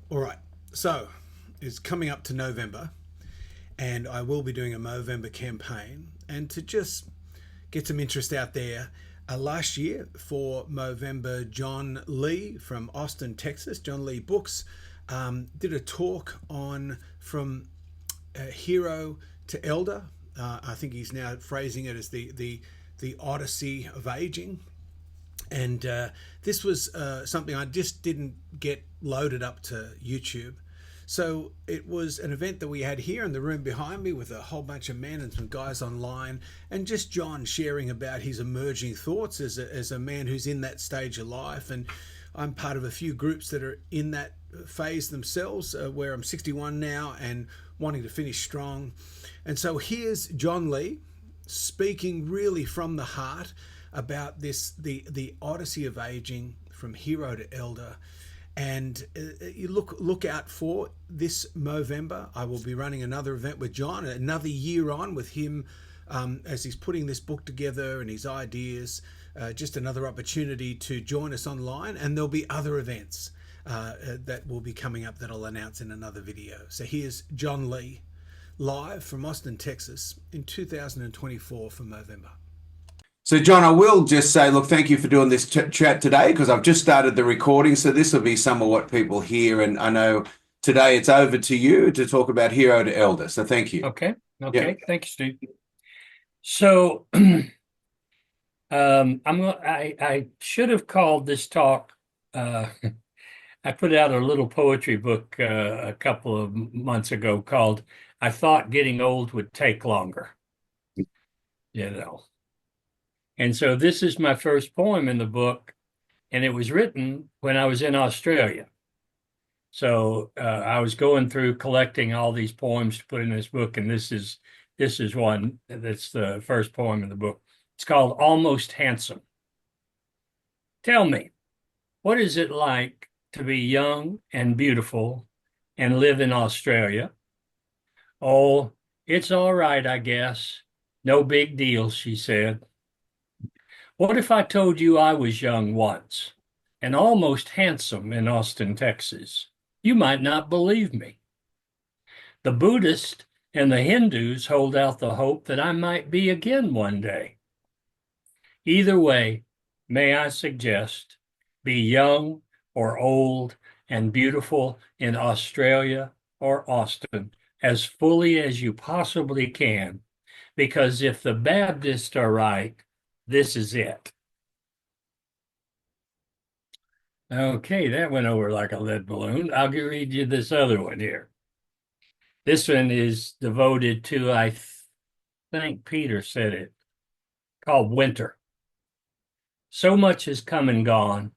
All right. So it's coming up to November, and I will be doing a Movember campaign. And to just get some interest out there, last year for Movember, John Lee from Austin, Texas, John Lee Books, did a talk on from hero to elder. I think he's now phrasing it as the Odyssey of aging. And this was something I just didn't get loaded up to YouTube. So it was an event that we had here in the room behind me with a whole bunch of men and some guys online, and just John sharing about his emerging thoughts as a man who's in that stage of life. And I'm part of a few groups that are in that phase themselves, where I'm 61 now and wanting to finish strong. And so here's John Lee speaking really from the heart about this the odyssey of aging from hero to elder. And you look out for this Movember. I will be running another event with John, another year on with him, as he's putting this book together and his ideas. Just another opportunity to join us online, and there'll be other events that will be coming up that I'll announce in another video. So here's John Lee live from Austin, Texas in 2024 for Movember. So, John, I will just say, look, thank you for doing this chat today because I've just started the recording. So, this will be some of what people hear. And I know today it's over to you to talk about hero to elder. So, thank you. Okay. Yeah. Thank you, Steve. So, I should have called this talk. I put out a little poetry book a couple of months ago called "I Thought Getting Old Would Take Longer." You know. And so this is my first poem in the book, and it was written when I was in Australia. So I was going through collecting all these poems to put in this book, and this is one that's the first poem in the book. It's called Almost Handsome. Tell me, what is it like to be young and beautiful and live in Australia? Oh, it's all right, I guess. No big deal, she said. What if I told you I was young once and almost handsome in Austin, Texas? You might not believe me. The Buddhists and the Hindus hold out the hope that I might be again one day. Either way, may I suggest, be young or old and beautiful in Australia or Austin as fully as you possibly can, because if the Baptists are right, this is it. Okay, that went over like a lead balloon. I'll read you this other one here. This one is devoted to, I think Peter said it, called Winter. So much has come and gone,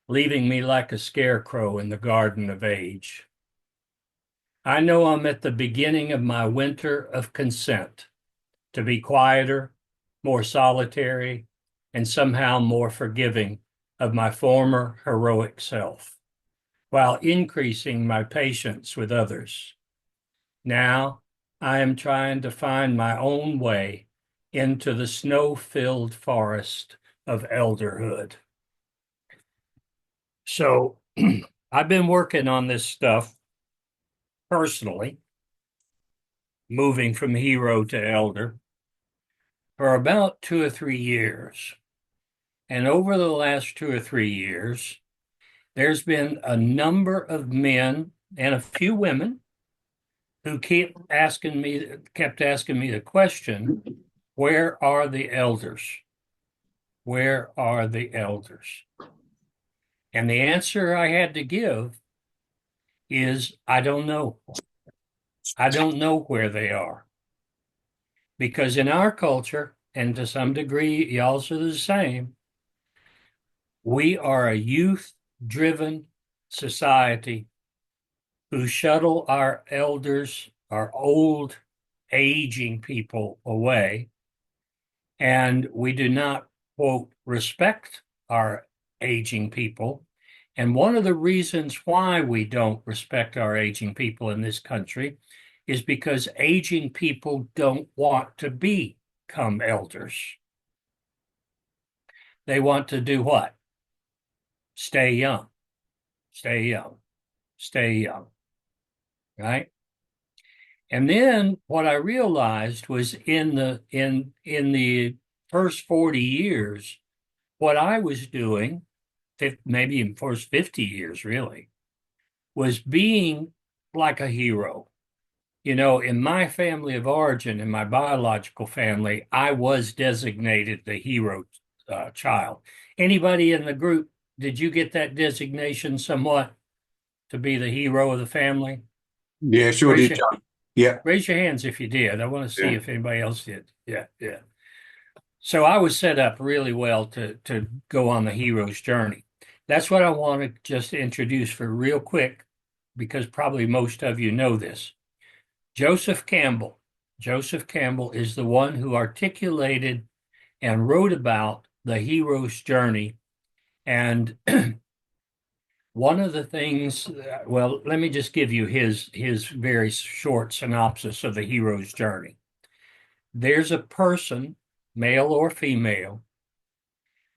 leaving me like a scarecrow in the garden of age. I know I'm at the beginning of my winter of consent, to be quieter, more solitary, and somehow more forgiving of my former heroic self, while increasing my patience with others. Now I am trying to find my own way into the snow-filled forest of elderhood. So I've been working on this stuff personally, moving from hero to elder, for about 2 or 3 years. And over the last 2 or 3 years, there's been a number of men and a few women who kept asking me the question, where are the elders? Where are the elders? And the answer I had to give is, I don't know. I don't know where they are. Because in our culture, and to some degree, y'all's are the same, we are a youth-driven society who shuttle our elders, our old, aging people away, and we do not, quote, respect our aging people. And one of the reasons why we don't respect our aging people in this country is because aging people don't want to become elders. They want to do what? Stay young. Stay young. stay young, right? And then what I realized was in the first 40 years, what I was doing, maybe in the first 50 years really, was being like a hero. In my family of origin, in my biological family, I was designated the hero child. Anybody in the group, did you get that designation somewhat to be the hero of the family? Yeah, sure Raise did, your, John. Yeah. raise your hands if you did. I want to see Yeah. if anybody else did. Yeah, yeah. So I was set up really well to go on the hero's journey. That's what I want to just introduce for real quick, because probably most of you know this. Joseph Campbell. Joseph Campbell is the one who articulated and wrote about the hero's journey. And one of the things, well, let me just give you his very short synopsis of the hero's journey. There's a person, male or female,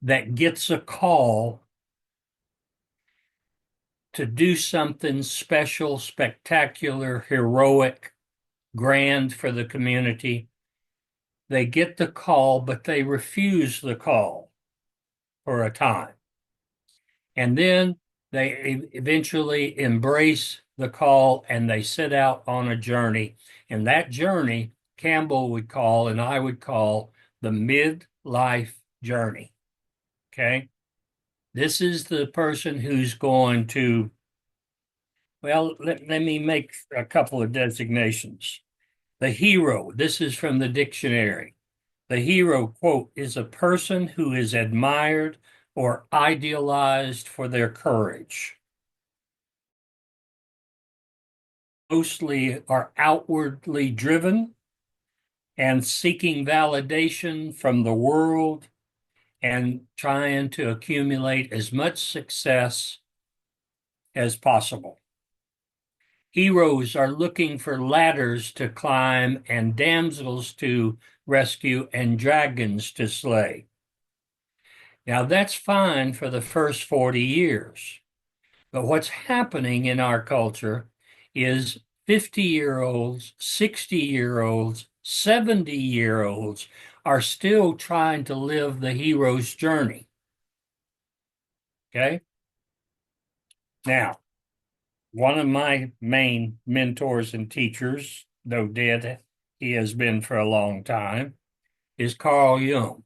that gets a call to do something special, spectacular, heroic, grand for the community. They get the call, but they refuse the call for a time. And then they eventually embrace the call and they set out on a journey. And that journey, Campbell would call, and I would call, the midlife journey. Okay. This is the person who's going to, well, let me make a couple of designations. The hero, this is from the dictionary. The hero, quote, is a person who is admired or idealized for their courage. Mostly are outwardly driven and seeking validation from the world and trying to accumulate as much success as possible. Heroes are looking for ladders to climb and damsels to rescue and dragons to slay. Now, that's fine for the first 40 years. But what's happening in our culture is 50-year-olds, 60-year-olds, 70-year-olds are still trying to live the hero's journey. Okay? Now, one of my main mentors and teachers, though dead, he has been for a long time, is Carl Jung.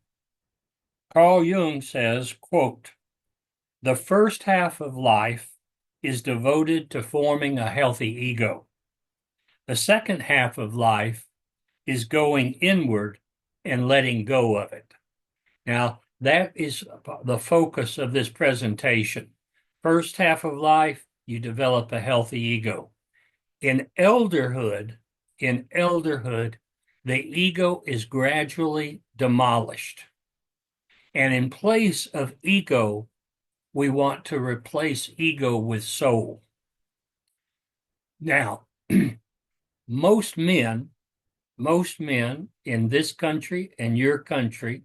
Carl Jung says, quote, "The first half of life is devoted to forming a healthy ego. The second half of life is going inward and letting go of it." Now, that is the focus of this presentation. First half of life, you develop a healthy ego. In elderhood, the ego is gradually demolished. And in place of ego, we want to replace ego with soul. Now, most men in this country and your country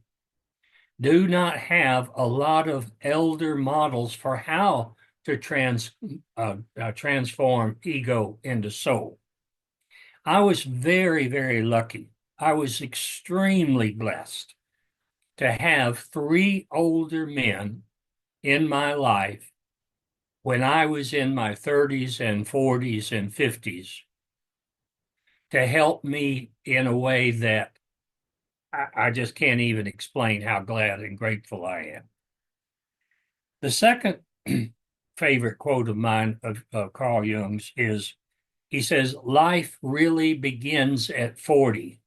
do not have a lot of elder models for how to transform ego into soul. I was very, very lucky. I was extremely blessed to have 3 older men in my life when I was in my 30s and 40s and 50s to help me in a way that I just can't even explain how glad and grateful I am. The second favorite quote of mine of Carl Jung's is, he says, "Life really begins at 40.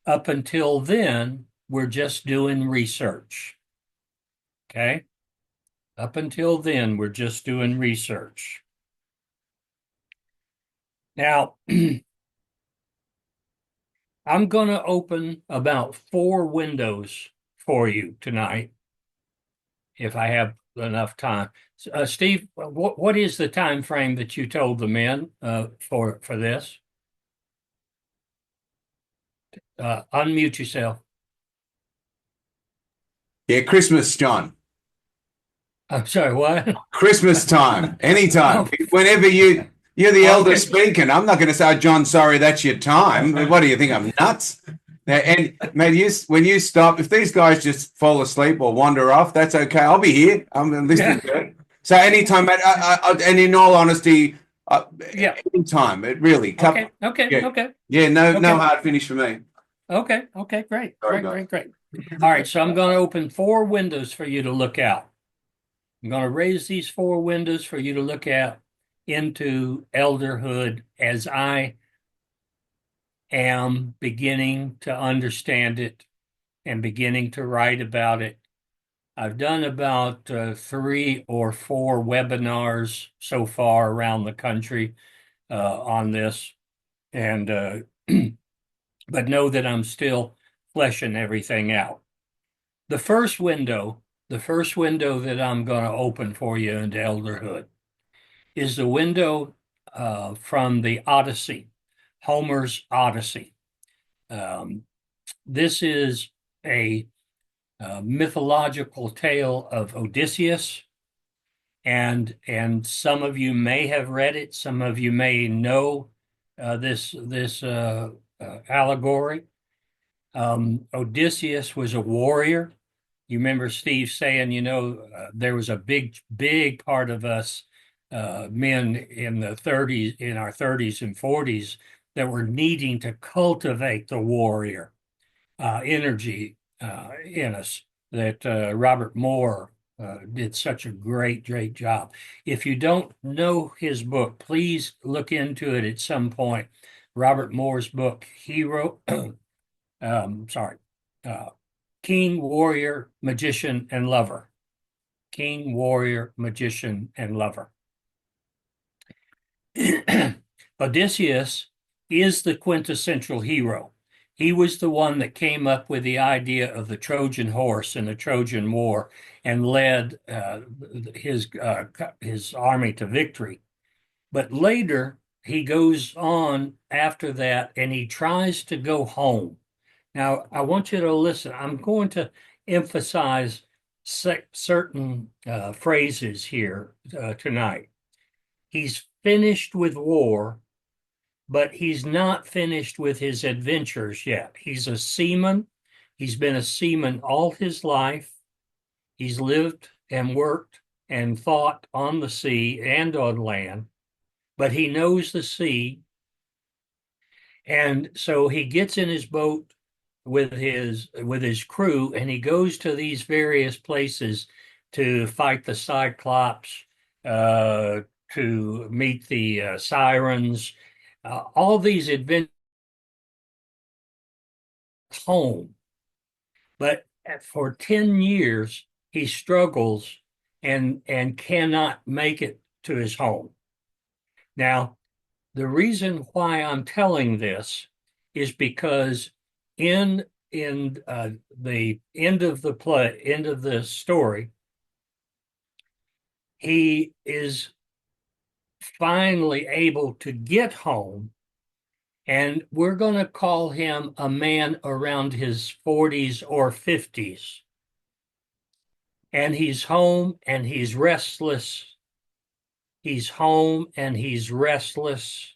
Up until then, we're just doing research." Okay? Up until then, we're just doing research. Now, I'm going to open about 4 windows for you tonight, if I have enough time. Steve, what is the time frame that you told the men for this? Unmute yourself. Yeah, Christmas, John. I'm sorry, what? Christmas time, anytime, Oh, whenever you're the elder okay. speaking. I'm not going to say, oh, John, sorry, that's your time. What do you think? I'm nuts. And mate, when you stop, if these guys just fall asleep or wander off, that's okay. I'll be here. I'm listening Yeah. to it. So anytime, mate. And in all honesty, uh, Yeah. anytime. It really, Okay. Okay. yeah, Okay. yeah. No Okay. hard finish for me. Okay. Okay. Great. Sorry, Great. guys. Great. Great. All right. So I'm going to open 4 windows for you to look out. I'm going to raise these 4 windows for you to look out into elderhood as I am beginning to understand it and beginning to write about it. I've done about 3 or 4 webinars so far around the country on this, and but know that I'm still fleshing everything out. The first window, the first window that I'm going to open for you into elderhood is the window from the Odyssey, Homer's Odyssey. This is a mythological tale of Odysseus, and some of you may have read it. Some of you may know this allegory. Odysseus was a warrior. You remember Steve saying, there was a big part of us men in the 30s, in our 30s and 40s, that were needing to cultivate the warrior energy in us. That Robert Moore did such a great job. If you don't know his book, please look into it at some point. Robert Moore's book, Hero, sorry, uh, King, Warrior, Magician, and Lover. King, Warrior, Magician, and Lover. Odysseus is the quintessential hero. He was the one that came up with the idea of the Trojan horse and the Trojan War and led his army to victory. But later, he goes on after that and he tries to go home. Now, I want you to listen. I'm going to emphasize certain phrases here tonight. He's finished with war, but he's not finished with his adventures yet. He's a seaman. He's been a seaman all his life. He's lived and worked and fought on the sea and on land, but he knows the sea. And so he gets in his boat with his crew, and he goes to these various places to fight the Cyclops, to meet the sirens, all these adventures home. But for 10 years, he struggles and cannot make it to his home. Now, the reason why I'm telling this is because in the end of the story, he is finally able to get home, and we're going to call him a man around his 40s or 50s. And he's home and he's restless. He's home and he's restless.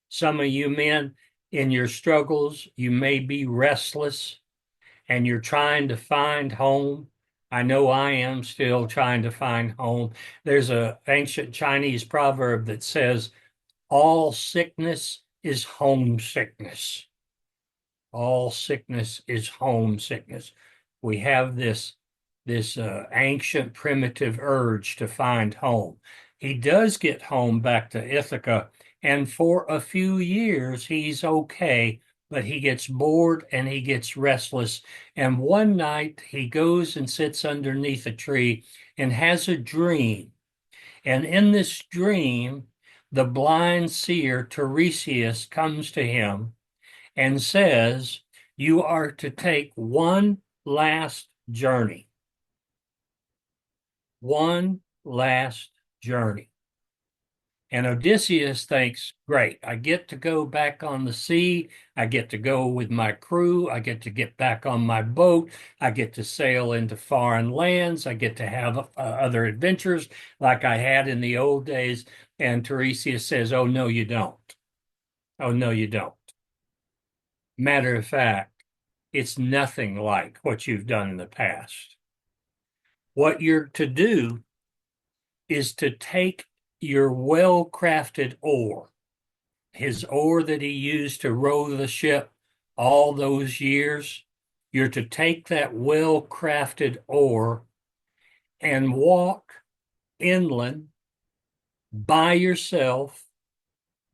Some of you men, in your struggles, you may be restless and you're trying to find home. I know I am still trying to find home. There's an ancient Chinese proverb that says, all sickness is homesickness. All sickness is homesickness. We have this ancient primitive urge to find home. He does get home back to Ithaca, and for a few years he's okay, but he gets bored and he gets restless. And one night he goes and sits underneath a tree and has a dream. And in this dream, the blind seer Tiresias comes to him and says, you are to take one last journey. One last journey. And Odysseus thinks, great, I get to go back on the sea. I get to go with my crew. I get back on my boat. I get to sail into foreign lands. I get to have other adventures like I had in the old days. And Tiresias says, oh, no, you don't. Oh, no, you don't. Matter of fact, it's nothing like what you've done in the past. What you're to do is to take your well-crafted oar, his oar that he used to row the ship all those years. You're to take that well-crafted oar and walk inland by yourself.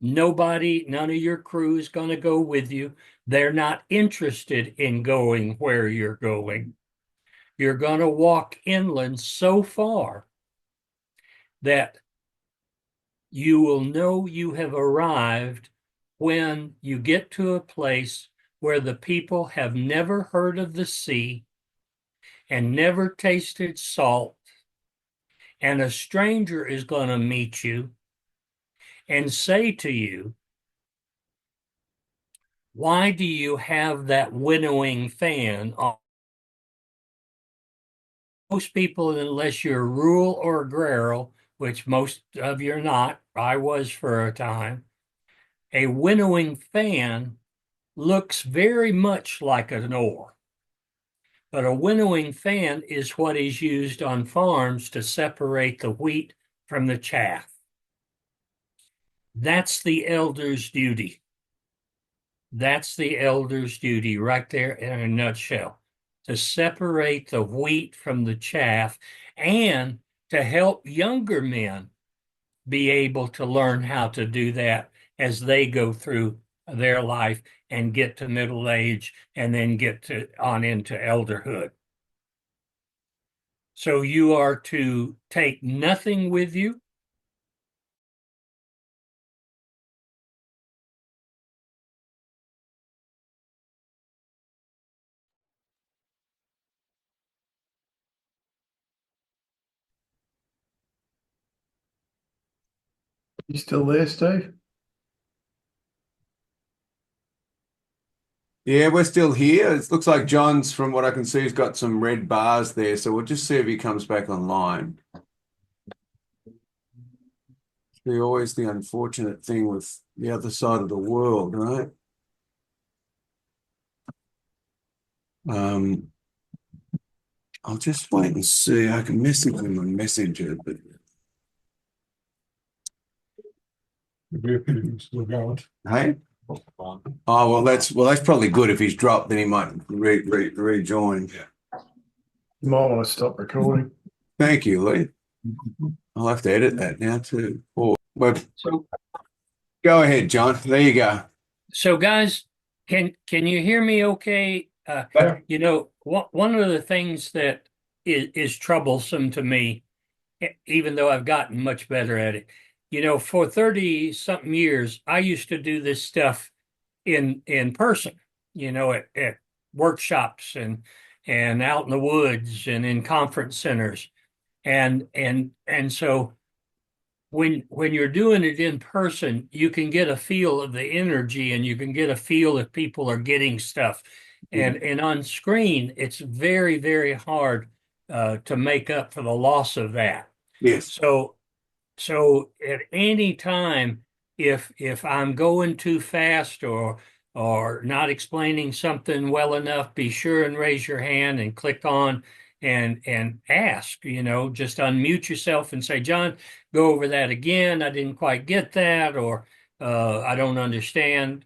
Nobody, none of your crew is going to go with you. They're not interested in going where you're going. You're going to walk inland so far that you will know you have arrived when you get to a place where the people have never heard of the sea and never tasted salt, and a stranger is going to meet you and say to you, why do you have that winnowing fan on? Most people, unless you're rural or agrarial, which most of you are not, I was for a time, a winnowing fan looks very much like an oar. But a winnowing fan is what is used on farms to separate the wheat from the chaff. That's the elder's duty. That's the elder's duty right there in a nutshell, to separate the wheat from the chaff and to help younger men be able to learn how to do that as they go through their life and get to middle age and then get to on into elderhood. So you are to take nothing with you. You still there, Steve? Yeah, we're still here. It looks like John's, from what I can see, has got some red bars there. So we'll just see if he comes back online. Always the unfortunate thing with the other side of the world, right? I'll just wait and see. I can message him on Messenger, but hey. Oh well, that's probably good. If he's dropped, then he might rejoin. You might want to stop recording. Thank you, Lee. I'll have to edit that now too. So, go ahead, John. There you go. so guys, can you hear me okay? You know, one of the things that is troublesome to me, even though I've gotten much better at it, you know, for 30 something years, I used to do this stuff in person, you know, at workshops and out in the woods and in conference centers. And so when you're doing it in person, you can get a feel of the energy and you can get a feel if people are getting stuff. And on screen, it's very, very hard to make up for the loss of that. Yes. So at any time, if I'm going too fast or not explaining something well enough, be sure and raise your hand and click on and ask, you know, just unmute yourself and say, John, go over that again. I didn't quite get that, or I don't understand.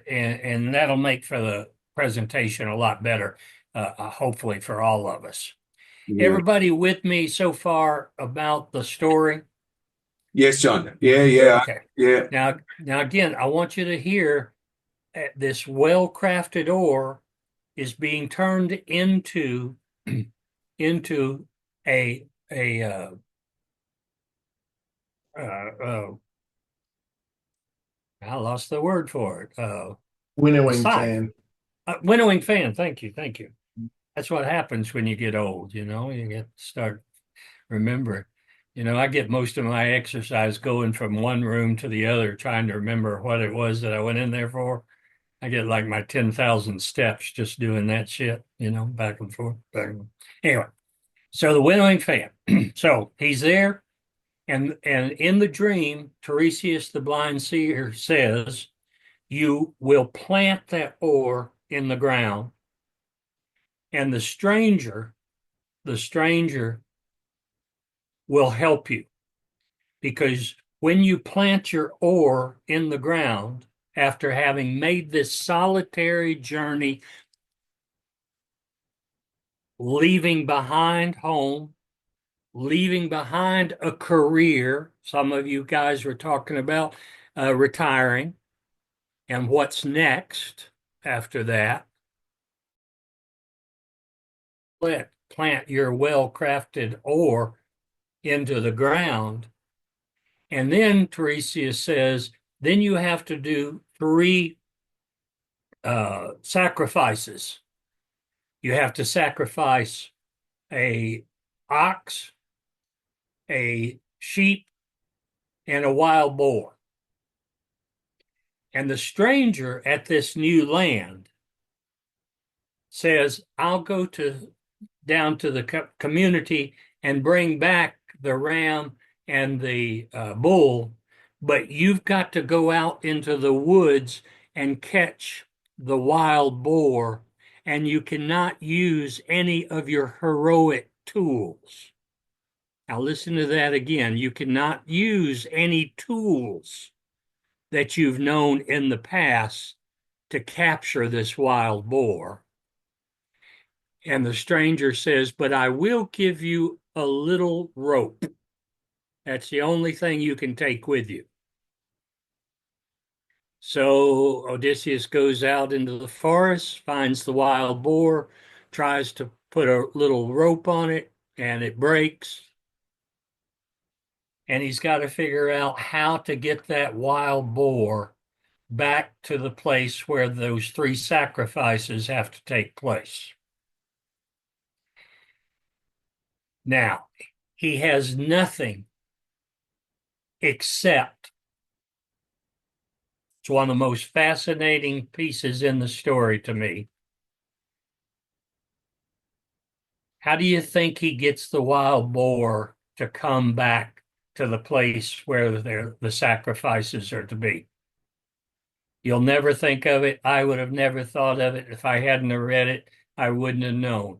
And that'll make for the presentation a lot better, hopefully for all of us. Yeah. Everybody with me so far about the story? Yes, John. Yeah. Okay. Yeah. Now again, I want you to hear this well-crafted oar is being turned into a I lost the word for it. Winnowing scythe. fan. Winnowing fan. Thank you. That's what happens when you get old. You know, you get start remembering. You know, I get most of my exercise going from one room to the other, trying to remember what it was that I went in there for. I get like my 10,000 steps just doing that shit, you know, back and forth, back and forth. Anyway, so the winnowing fan. So he's there, and in the dream, Tiresias the blind seer says, you will plant that ore in the ground, and the stranger will help you. Because when you plant your ore in the ground, after having made this solitary journey, leaving behind home, leaving behind a career, some of you guys were talking about retiring and what's next after that. Plant your well-crafted ore into the ground. And then Tiresias says, then you have to do 3 sacrifices. You have to sacrifice a ox, a sheep, and a wild boar. And the stranger at this new land says, I'll go down to the community and bring back the ram and the bull, but you've got to go out into the woods and catch the wild boar, and you cannot use any of your heroic tools. Now listen to that again. You cannot use any tools that you've known in the past to capture this wild boar. And the stranger says, but I will give you a little rope. That's the only thing you can take with you. So Odysseus goes out into the forest, finds the wild boar, tries to put a little rope on it, and it breaks. And he's got to figure out how to get that wild boar back to the place where those 3 sacrifices have to take place. Now, he has nothing except, it's one of the most fascinating pieces in the story to me. How do you think he gets the wild boar to come back to the place where the sacrifices are to be? You'll never think of it. I would have never thought of it. If I hadn't have read it, I wouldn't have known.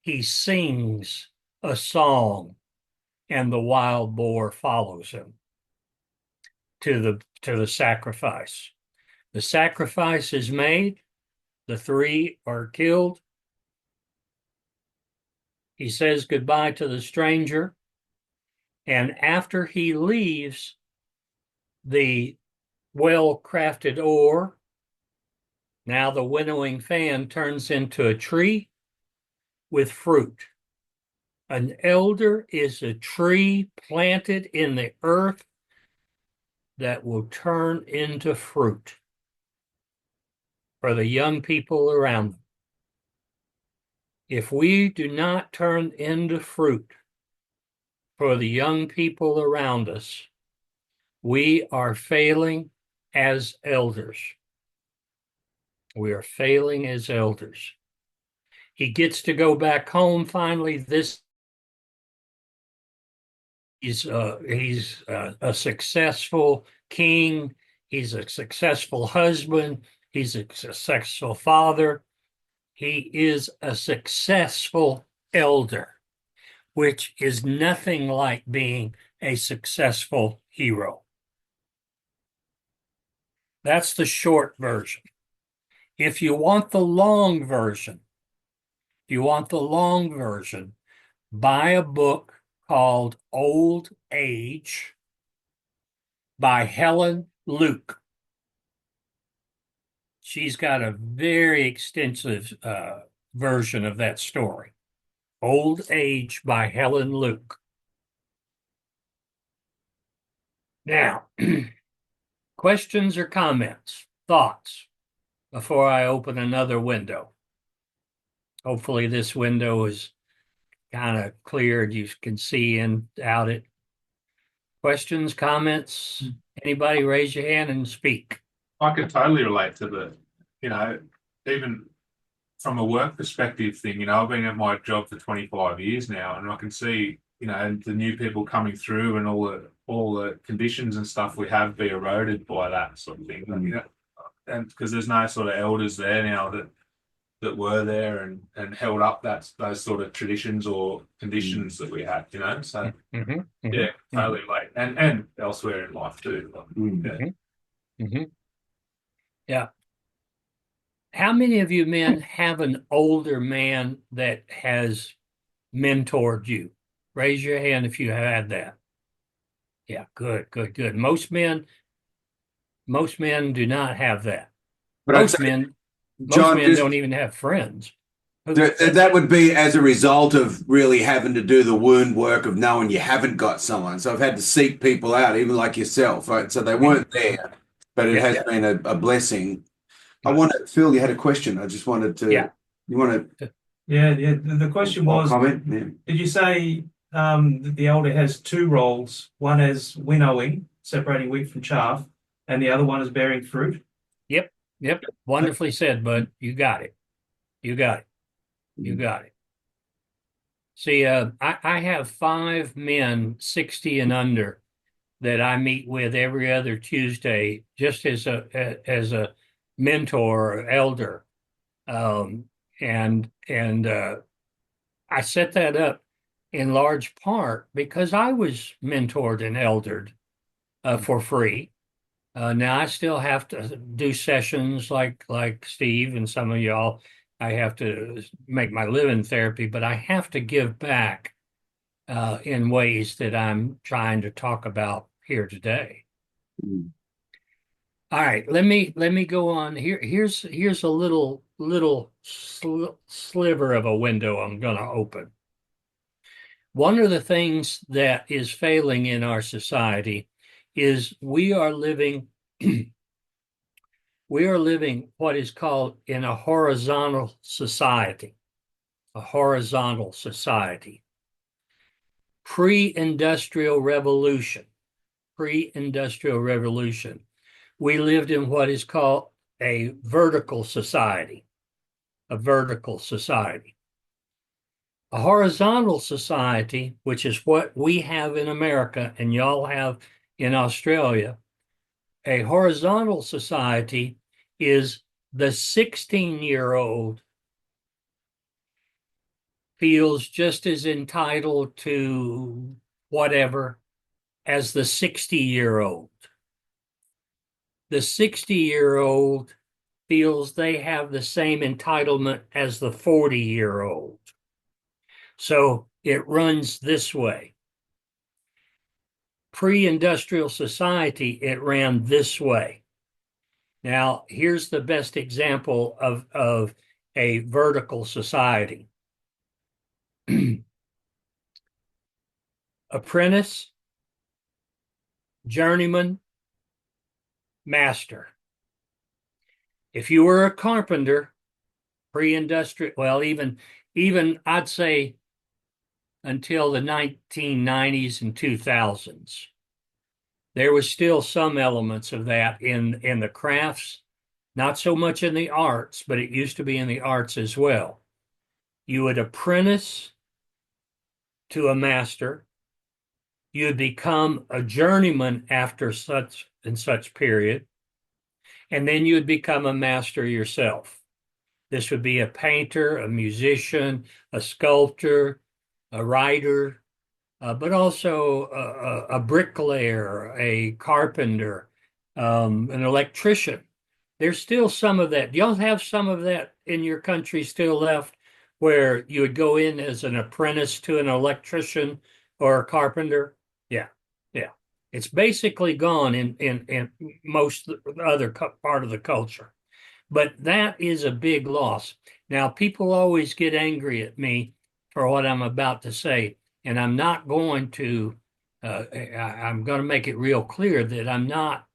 He sings a song, and the wild boar follows him to the sacrifice. The sacrifice is made. The 3 are killed. He says goodbye to the stranger. And after he leaves, the well-crafted ore, now the winnowing fan, turns into a tree with fruit. An elder is a tree planted in the earth that will turn into fruit for the young people around them. If we do not turn into fruit for the young people around us, we are failing as elders. We are failing as elders. He gets to go back home finally. He's a successful king. He's a successful husband. He's a successful father. He is a successful elder, which is nothing like being a successful hero. That's the short version. If you want the long version, buy a book called Old Age by Helen Luke. She's got a very extensive version of that story. Old Age by Helen Luke. Now, questions or comments, thoughts before I open another window? Hopefully this window is kind of cleared. You can see out it. Questions, comments? Anybody raise your hand and speak? I can totally relate to even from a work perspective thing, I've been at my job for 25 years now, and I can see, the new people coming through and all the conditions and stuff we have be eroded by that sort of thing. And because there's no sort of elders there now that were there and held up those sort of traditions or conditions that we had, So yeah, totally late. And elsewhere in life too. Yeah. How many of you men have an older man that has mentored you? Raise your hand if you had that. Yeah, good. Most men do not have that. But I'd Most say, men John, don't even have friends. that would be as a result of really having to do the wound work of knowing you haven't got someone. So I've had to seek people out, even like yourself, right? So they weren't there, but it has been a blessing. I wanted, Phil, you had a question. I just wanted to. Yeah. You want to? Yeah. The question was, comment. Yeah. did you say that the elder has two roles? One as winnowing, separating wheat from chaff, and the other one is bearing fruit? Yep. Wonderfully said, bud. You got it. See, I have 5 men 60 and under that I meet with every other Tuesday, just as a mentor or elder, and I set that up in large part because I was mentored and eldered for free. Now I still have to do sessions like Steve and some of y'all. I have to make my living therapy, but I have to give back in ways that I'm trying to talk about here today. All right, let me go on. Here's a little sliver of a window I'm going to open. One of the things that is failing in our society is we are living what is called in a horizontal society. Pre-industrial revolution. We lived in what is called a vertical society. A horizontal society, which is what we have in America and y'all have in Australia, a horizontal society is the 16-year-old feels just as entitled to whatever as the 60-year-old. The 60-year-old feels they have the same entitlement as the 40-year-old. So it runs this way. Pre-industrial society, it ran this way. Now, here's the best example of a vertical society. Apprentice, journeyman, master. If you were a carpenter, pre-industrial, well, even I'd say until the 1990s and 2000s, there was still some elements of that in the crafts, not so much in the arts, but it used to be in the arts as well. You would apprentice to a master. You would become a journeyman after such and such period, and then you would become a master yourself. This would be a painter, a musician, a sculptor, a writer, but also a bricklayer, a carpenter, an electrician. There's still some of that. Do y'all have some of that in your country still left, where you would go in as an apprentice to an electrician or a carpenter? Yeah. It's basically gone in most other part of the culture. But that is a big loss. Now, people always get angry at me for what I'm about to say, and I'm not going to, I'm going to make it real clear that I'm not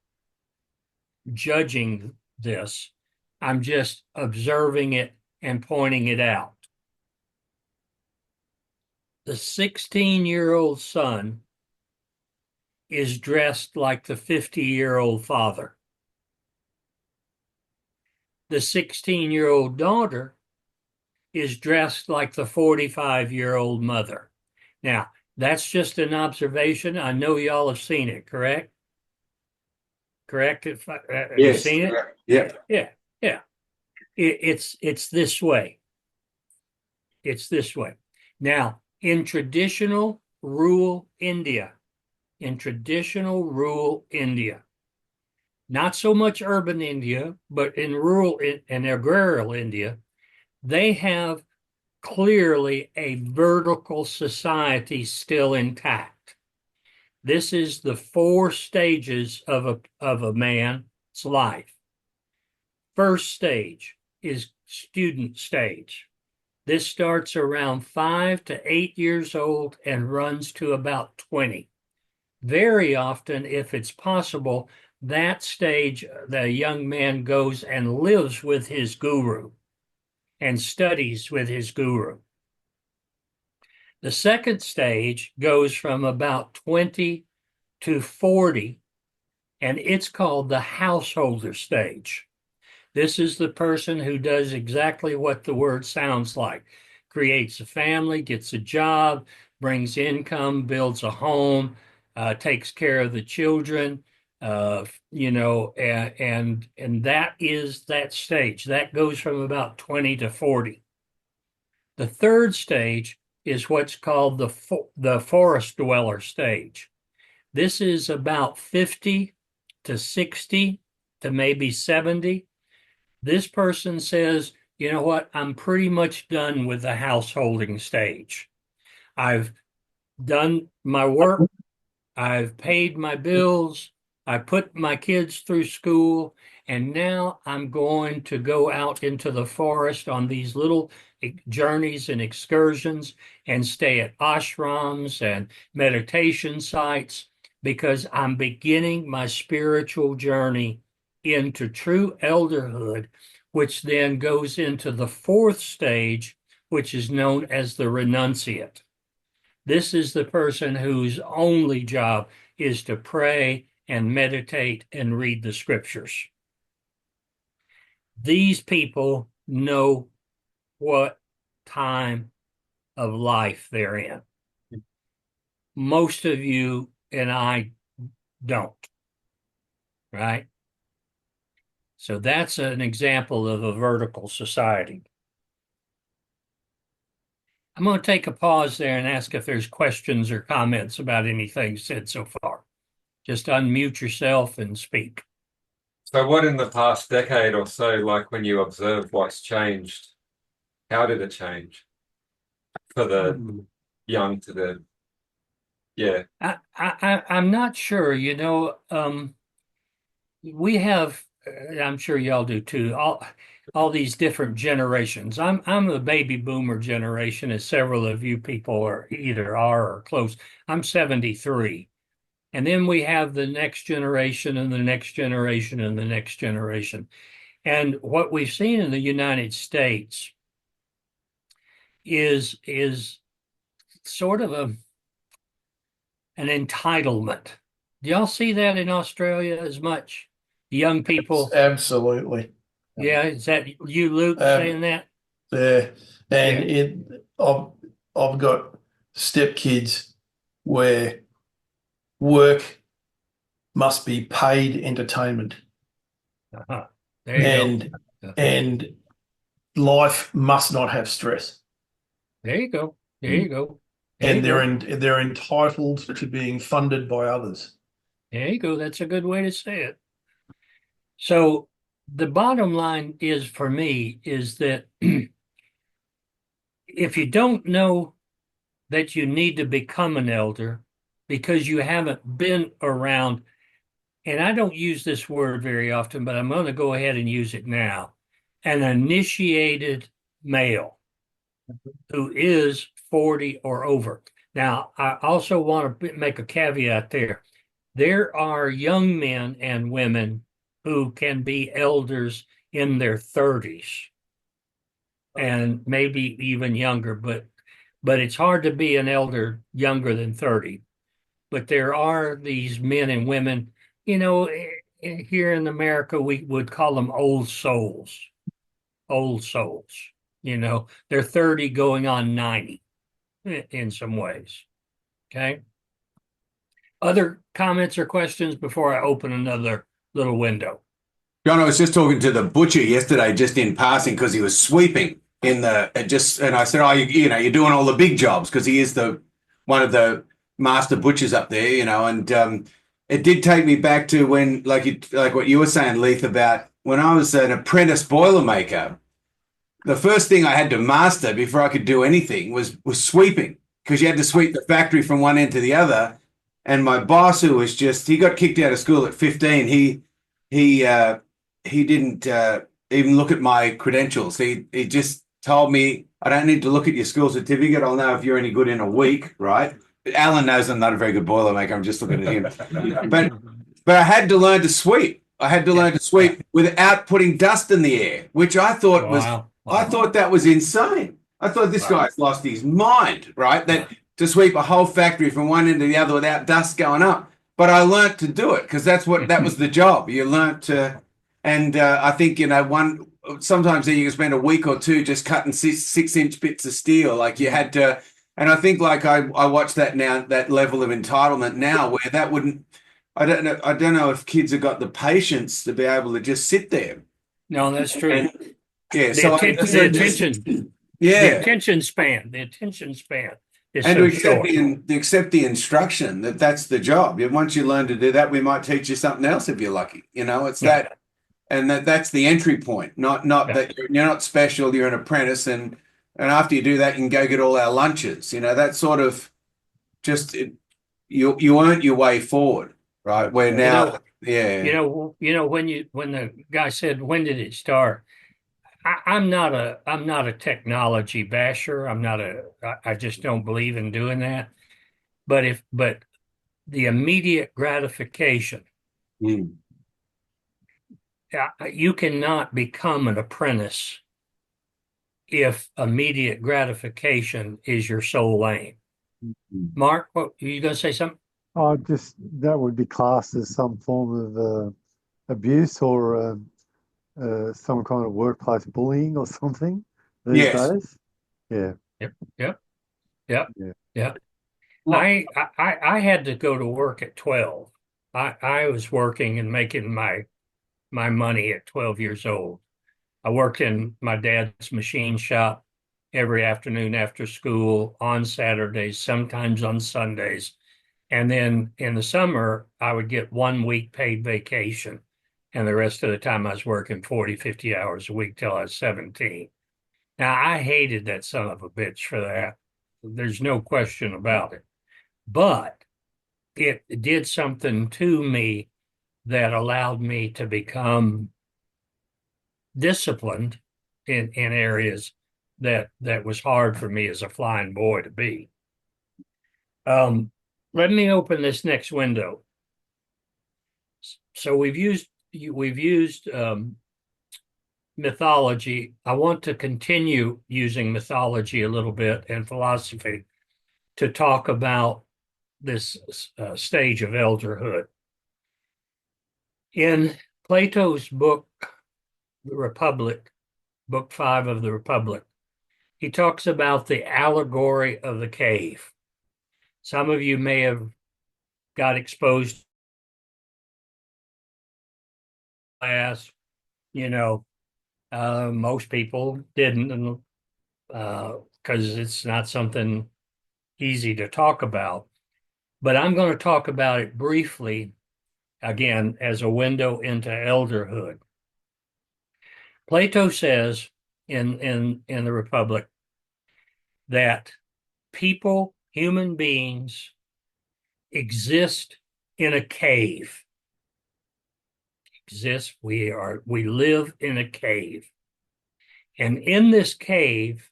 judging this. I'm just observing it and pointing it out. The 16-year-old son is dressed like the 50-year-old father. The 16-year-old daughter is dressed like the 45-year-old mother. Now, that's just an observation. I know y'all have seen it, correct? Correct? Have you Yes. seen it? Yeah. Yeah, yeah. It's this way. It's this way. Now, in traditional rural India, not so much urban India, but in rural and agrarian India, they have clearly a vertical society still intact. This is the 4 stages of a man's life. First stage is student stage. This starts around 5 to 8 years old and runs to about 20. Very often, if it's possible, that stage, the young man goes and lives with his guru and studies with his guru. The second stage goes from about 20 to 40, and it's called the householder stage. This is the person who does exactly what the word sounds like, creates a family, gets a job, brings income, builds a home, takes care of the children, and that is that stage. That goes from about 20 to 40. The third stage is what's called the forest dweller stage. This is about 50 to 60 to maybe 70. This person says, you know what, I'm pretty much done with the householding stage. I've done my work. I've paid my bills. I put my kids through school. And now I'm going to go out into the forest on these little journeys and excursions and stay at ashrams and meditation sites because I'm beginning my spiritual journey into true elderhood, which then goes into the 4th stage, which is known as the renunciate. This is the person whose only job is to pray and meditate and read the scriptures. These people know what time of life they're in. Most of you and I don't, right? So that's an example of a vertical society. I'm going to take a pause there and ask if there's questions or comments about anything said so far. Just unmute yourself and speak. So what in the past decade or so, like when you observe what's changed, how did it change for the young to the, yeah. I'm not sure, we have, I'm sure y'all do too, all these different generations. I'm the baby boomer generation, as several of you people are or close. I'm 73. And then we have the next generation and the next generation and the next generation. And what we've seen in the United States is sort of an entitlement. Do y'all see that in Australia as much? Young people. Absolutely. Yeah, is that you, Luke, saying that? Yeah. And I've got stepkids where work must be paid entertainment. Uh-huh. There you go. And life must not have stress. There you go. There you go. And they're entitled to being funded by others. There you go. That's a good way to say it. So the bottom line is for me is that if you don't know that you need to become an elder because you haven't been around, and I don't use this word very often, but I'm going to go ahead and use it now, an initiated male who is 40 or over. Now, I also want to make a caveat there. There are young men and women who can be elders in their 30s and maybe even younger, but it's hard to be an elder younger than 30. but there are these men and women, you know, here in America, we would call them old souls. Old souls, you know, they're 30 going on 90 in some ways. Okay. Other comments or questions before I open another little window? John, I was just talking to the butcher yesterday, just in passing, because he was sweeping in the and I said, "Oh, you're doing all the big jobs," because he is the one of the master butchers up there, and it did take me back to when, like what you were saying, Leith, about when I was an apprentice boilermaker. The first thing I had to master before I could do anything was sweeping, because you had to sweep the factory from one end to the other. And my boss, who was he got kicked out of school at 15. He he didn't even look at my credentials. He just told me, I don't need to look at your school certificate. I'll know if you're any good in a week, right? Alan knows I'm not a very good boilermaker. I'm just looking at him. But I had to learn to sweep. I had to learn to sweep without putting dust in the air, which I thought I thought that was insane. I thought this guy's lost his mind, right? That to sweep a whole factory from one end to the other without dust going up. But I learned to do it because that was the job. You learned to, and I think sometimes you can spend a week or two just cutting 6-inch bits of steel, like you had to. And I think like I watch that now, that level of entitlement now, where that wouldn't. I don't know if kids have got the patience to be able to just sit there. No, that's true. And, yeah, the attention. Yeah, the attention span is and so to short. accept the instruction that's the job. Once you learn to do that, we might teach you something else if you're lucky. It's that, and that's the entry point. Not that you're not special. You're an apprentice, and after you do that, you can go get all our lunches. That sort of just you earn your way forward, right? Where now, when the guy said, "When did it start?" I'm not a technology basher. I just don't believe in doing that. But the immediate gratification, you cannot become an apprentice if immediate gratification is your sole aim. Mark, what are you going to say something? Oh, just that would be classed as some form of abuse or some kind of workplace bullying or something these days. Yeah. Yep. I had to go to work at 12. I was working and making my money at 12 years old. I worked in my dad's machine shop every afternoon after school, on Saturdays, sometimes on Sundays. And then in the summer, I would get 1 week paid vacation. And the rest of the time I was working 40, 50 hours a week till I was 17. Now, I hated that son of a bitch for that. There's no question about it. But it did something to me that allowed me to become disciplined in areas that was hard for me as a flying boy to be. Let me open this next window. So we've used mythology. I want to continue using mythology a little bit and philosophy to talk about this stage of elderhood. In Plato's book, The Republic, Book 5 of the Republic, he talks about the allegory of the cave. Some of you may have got exposed to class, most people didn't, because it's not something easy to talk about. But I'm going to talk about it briefly, again, as a window into elderhood. Plato says in the Republic that human beings, exist in a cave. We live in a cave. And in this cave,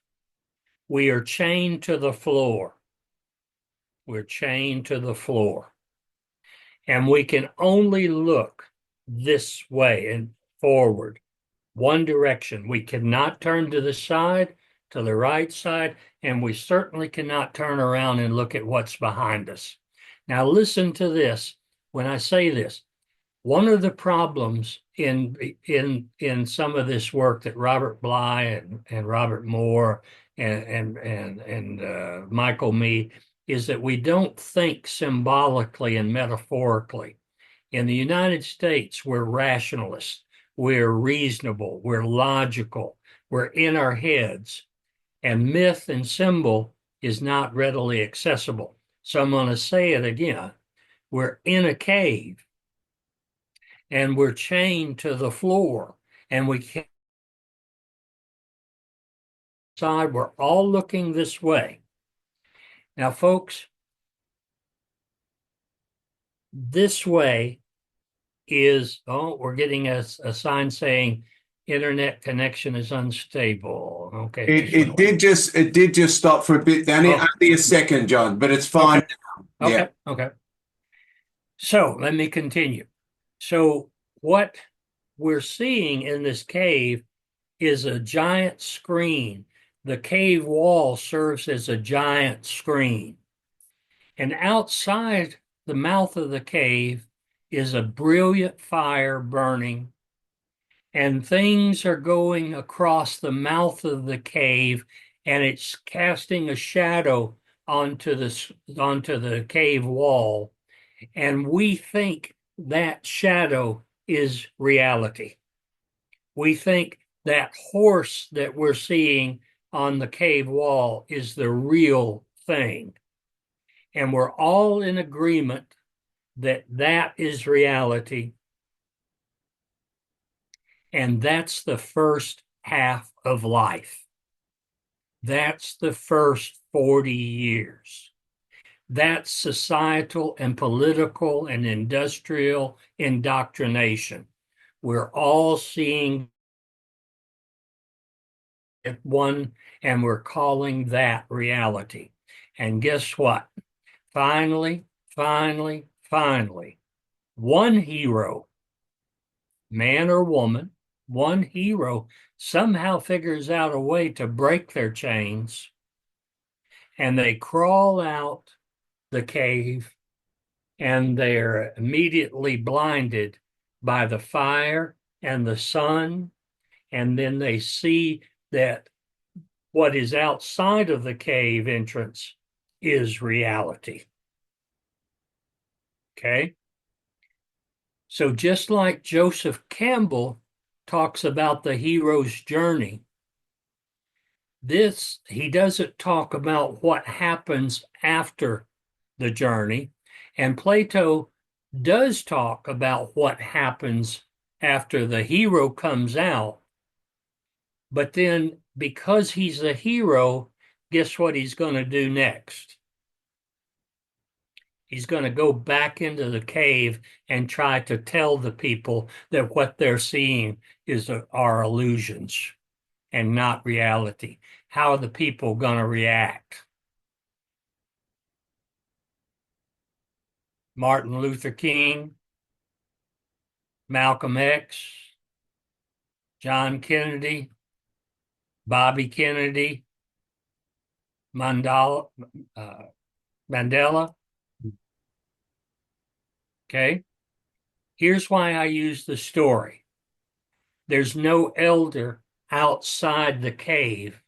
we are chained to the floor. We're chained to the floor. And we can only look this way and forward, one direction. We cannot turn to the side, to the right side, and we certainly cannot turn around and look at what's behind us. Now listen to this. When I say this, one of the problems in some of this work that Robert Bly and Robert Moore and Michael Mead is that we don't think symbolically and metaphorically. In the United States, we're rationalists, we're reasonable, we're logical, we're in our heads, and myth and symbol is not readily accessible. So I'm going to say it again. We're in a cave and we're chained to the floor and we can't decide. We're all looking this way. Now, folks, this way is, oh, we're getting a sign saying internet connection is unstable. Okay. It did just stop for a bit, Danny. Oh. Only a second, John, but it's fine. Okay. Yeah. Okay. So let me continue. So what we're seeing in this cave is a giant screen. The cave wall serves as a giant screen. And outside the mouth of the cave is a brilliant fire burning. And things are going across the mouth of the cave, and it's casting a shadow onto the cave wall. And we think that shadow is reality. We think that horse that we're seeing on the cave wall is the real thing. And we're all in agreement that that is reality. And that's the first half of life. That's the first 40 years. That's societal and political and industrial indoctrination. We're all seeing one, and we're calling that reality. And guess what? Finally, one hero, man or woman, one hero somehow figures out a way to break their chains, and they crawl out the cave, and they're immediately blinded by the fire and the sun, and then they see that what is outside of the cave entrance is reality. Okay? So just like Joseph Campbell talks about the hero's journey, he doesn't talk about what happens after the journey. And Plato does talk about what happens after the hero comes out. But then, because he's a hero, guess what he's going to do next? He's going to go back into the cave and try to tell the people that what they're seeing are illusions and not reality. How are the people going to react? Martin Luther King, Malcolm X, John Kennedy, Bobby Kennedy, Mandela. Okay. Here's why I use the story. There's no elder outside the cave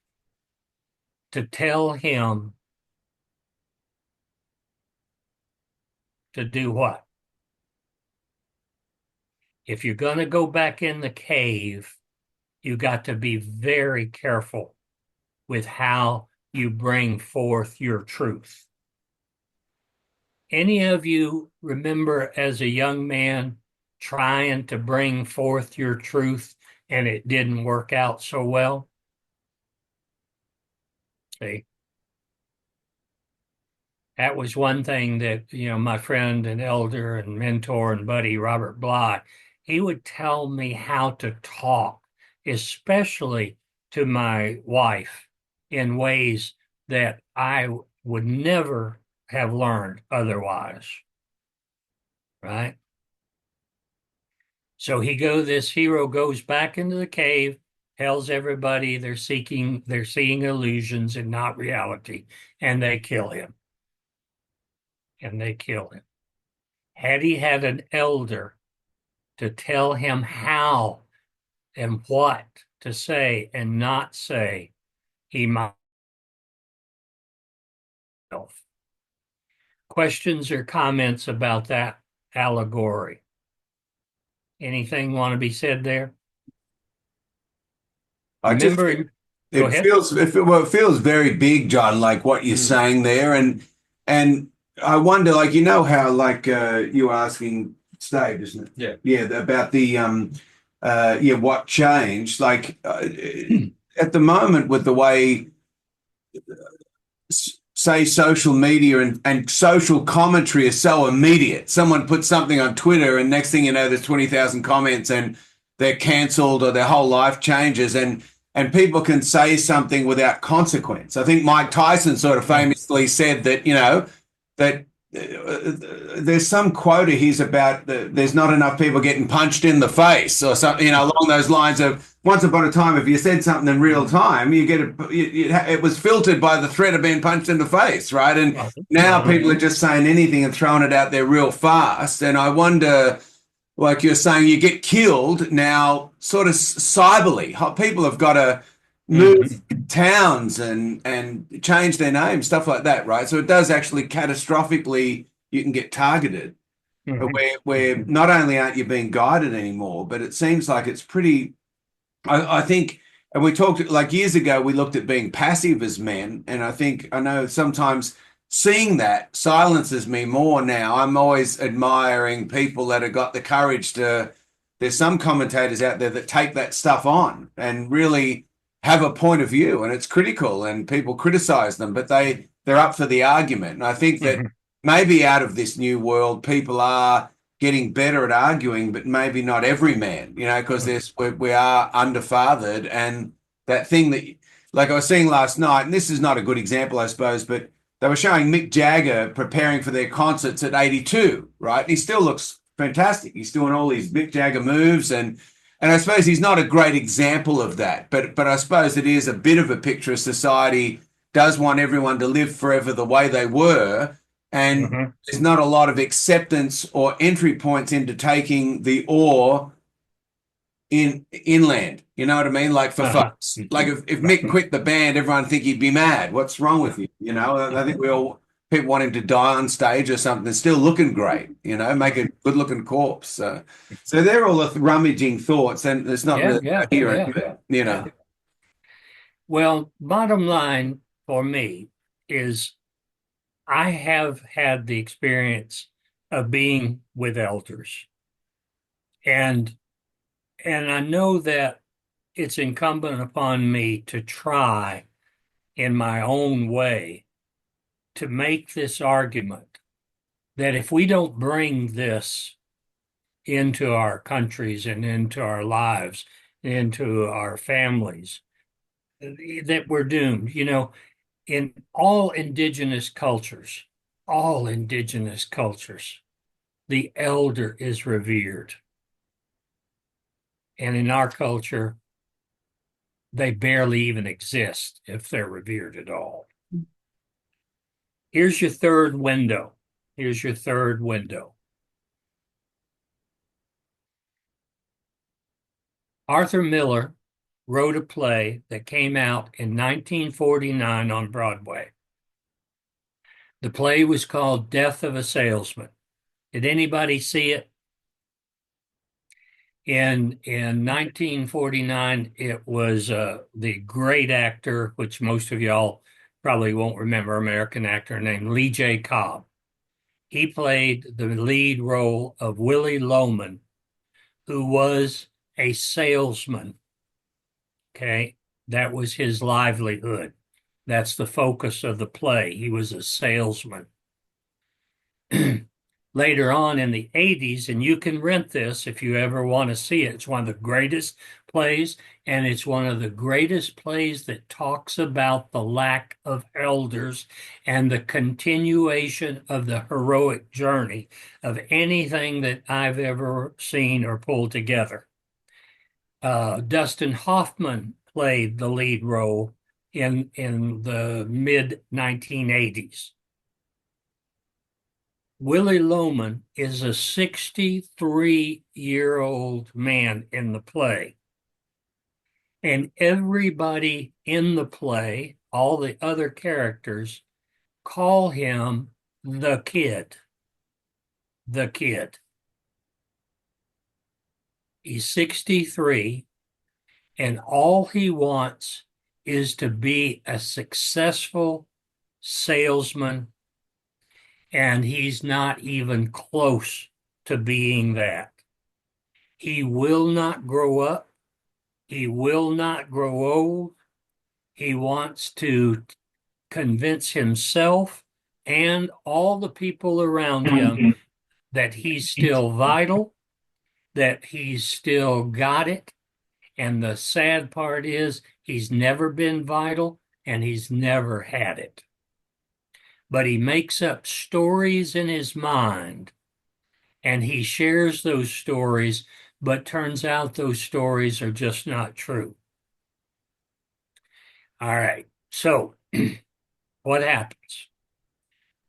to tell him to do what? If you're going to go back in the cave, you got to be very careful with how you bring forth your truth. Any of you remember as a young man trying to bring forth your truth and it didn't work out so well? See? That was one thing that, my friend and elder and mentor and buddy, Robert Bly, he would tell me how to talk, especially to my wife, in ways that I would never have learned otherwise. Right? So this hero goes back into the cave, tells everybody they're seeing illusions and not reality, and they kill him. and they kill him. Had he had an elder to tell him how and what to say and not say, he might. Questions or comments about that allegory? Anything want to be said there? I just Remember, go it ahead. feels it feels very big, John, like what you're saying there, and I wonder, like, you know how, like, you were asking Stave, isn't it? Yeah, about the what changed, like, at the moment with the way, say, social media and social commentary is so immediate. Someone puts something on Twitter and next thing you know, there's 20,000 comments and they're cancelled or their whole life changes, and people can say something without consequence. I think Mike Tyson sort of famously said that, that there's some quote of his about there's not enough people getting punched in the face or something, along those lines of, once upon a time, if you said something in real time, you get it was filtered by the threat of being punched in the face, right? And now people are just saying anything and throwing it out there real fast. And I wonder, like you're saying, you get killed now, sort of cyberly. People have got to move towns and change their names, stuff like that, right? So it does actually catastrophically, you can get targeted. Where not only aren't you being guided anymore, but it seems like it's pretty. I think, and we talked, like, years ago, we looked at being passive as men, and I know sometimes seeing that silences me more now. I'm always admiring people that have got the courage to. There's some commentators out there that take that stuff on and really have a point of view, and it's critical, and people criticize them, but they're up for the argument. And I think that maybe out of this new world, people are getting better at arguing, but maybe not every man, because we are underfathered, and that thing that, like I was seeing last night, and this is not a good example, I suppose, but they were showing Mick Jagger preparing for their concerts at 82, right? And he still looks fantastic. He's doing all these Mick Jagger moves, and I suppose he's not a great example of that, but I suppose it is a bit of a picture of society does want everyone to live forever the way they were, and there's not a lot of acceptance or entry points into taking the ore inland. You know what I mean? Like, for folks, like if Mick quit the band, everyone would think he'd be mad. What's wrong with you? I think people want him to die on stage or something. Still looking great, make a good looking corpse. So they're all the rummaging thoughts, and it's not really coherent. Well, bottom line for me is I have had the experience of being with elders, and I know that it's incumbent upon me to try in my own way to make this argument that if we don't bring this into our countries and into our lives, into our families, that we're doomed. In all indigenous cultures, the elder is revered. And in our culture, they barely even exist if they're revered at all. Here's your third window. Arthur Miller wrote a play that came out in 1949 on Broadway. The play was called Death of a Salesman. Did anybody see it? In 1949, it was the great actor, which most of y'all probably won't remember, American actor named Lee J. Cobb. He played the lead role of Willie Loman, who was a salesman. Okay, that was his livelihood. That's the focus of the play. He was a salesman. Later on in the 80s, and you can rent this if you ever want to see it. It's one of the greatest plays, and it's one of the greatest plays that talks about the lack of elders and the continuation of the heroic journey of anything that I've ever seen or pulled together. Dustin Hoffman played the lead role in the mid 1980s. Willie Loman is a 63-year-old man in the play. And everybody in the play, all the other characters, call him the kid. The kid. He's 63, and all he wants is to be a successful salesman, and he's not even close to being that. He will not grow up. He will not grow old. He wants to convince himself and all the people around him that he's still vital, that he's still got it. And the sad part is he's never been vital and he's never had it. But he makes up stories in his mind and he shares those stories, but turns out those stories are just not true. All right, so what happens?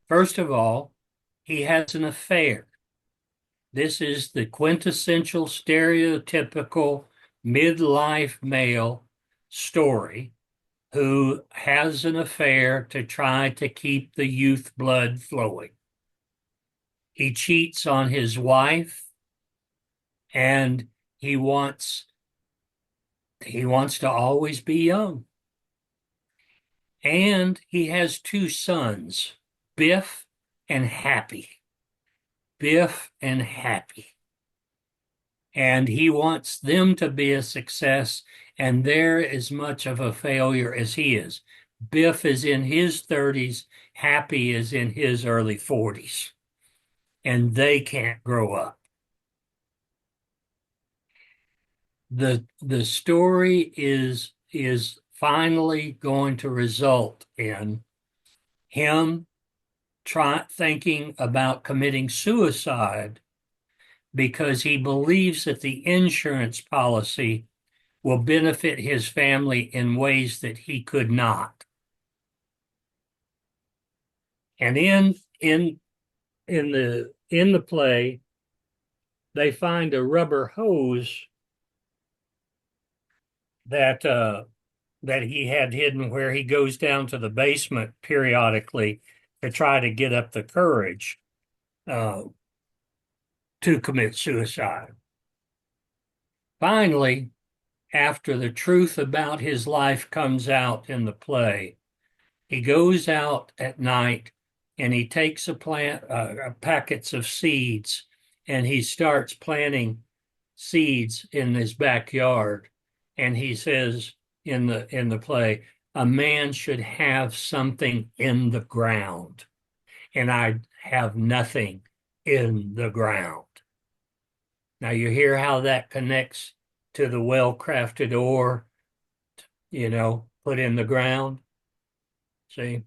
First of all, he has an affair. This is the quintessential stereotypical midlife male story who has an affair to try to keep the youth blood flowing. He cheats on his wife and he wants to always be young. And he has two sons, Biff and Happy. Biff and Happy. And he wants them to be a success, and they're as much of a failure as he is. Biff is in his 30s, Happy is in his early 40s, and they can't grow up. The story is finally going to result in him thinking about committing suicide because he believes that the insurance policy will benefit his family in ways that he could not. And in the play, they find a rubber hose that he had hidden where he goes down to the basement periodically to try to get up the courage to commit suicide. Finally, after the truth about his life comes out in the play, he goes out at night and he takes packets of seeds and he starts planting seeds in his backyard. And he says in the play, a man should have something in the ground, and I have nothing in the ground. Now you hear how that connects to the well-crafted ore, put in the ground. See,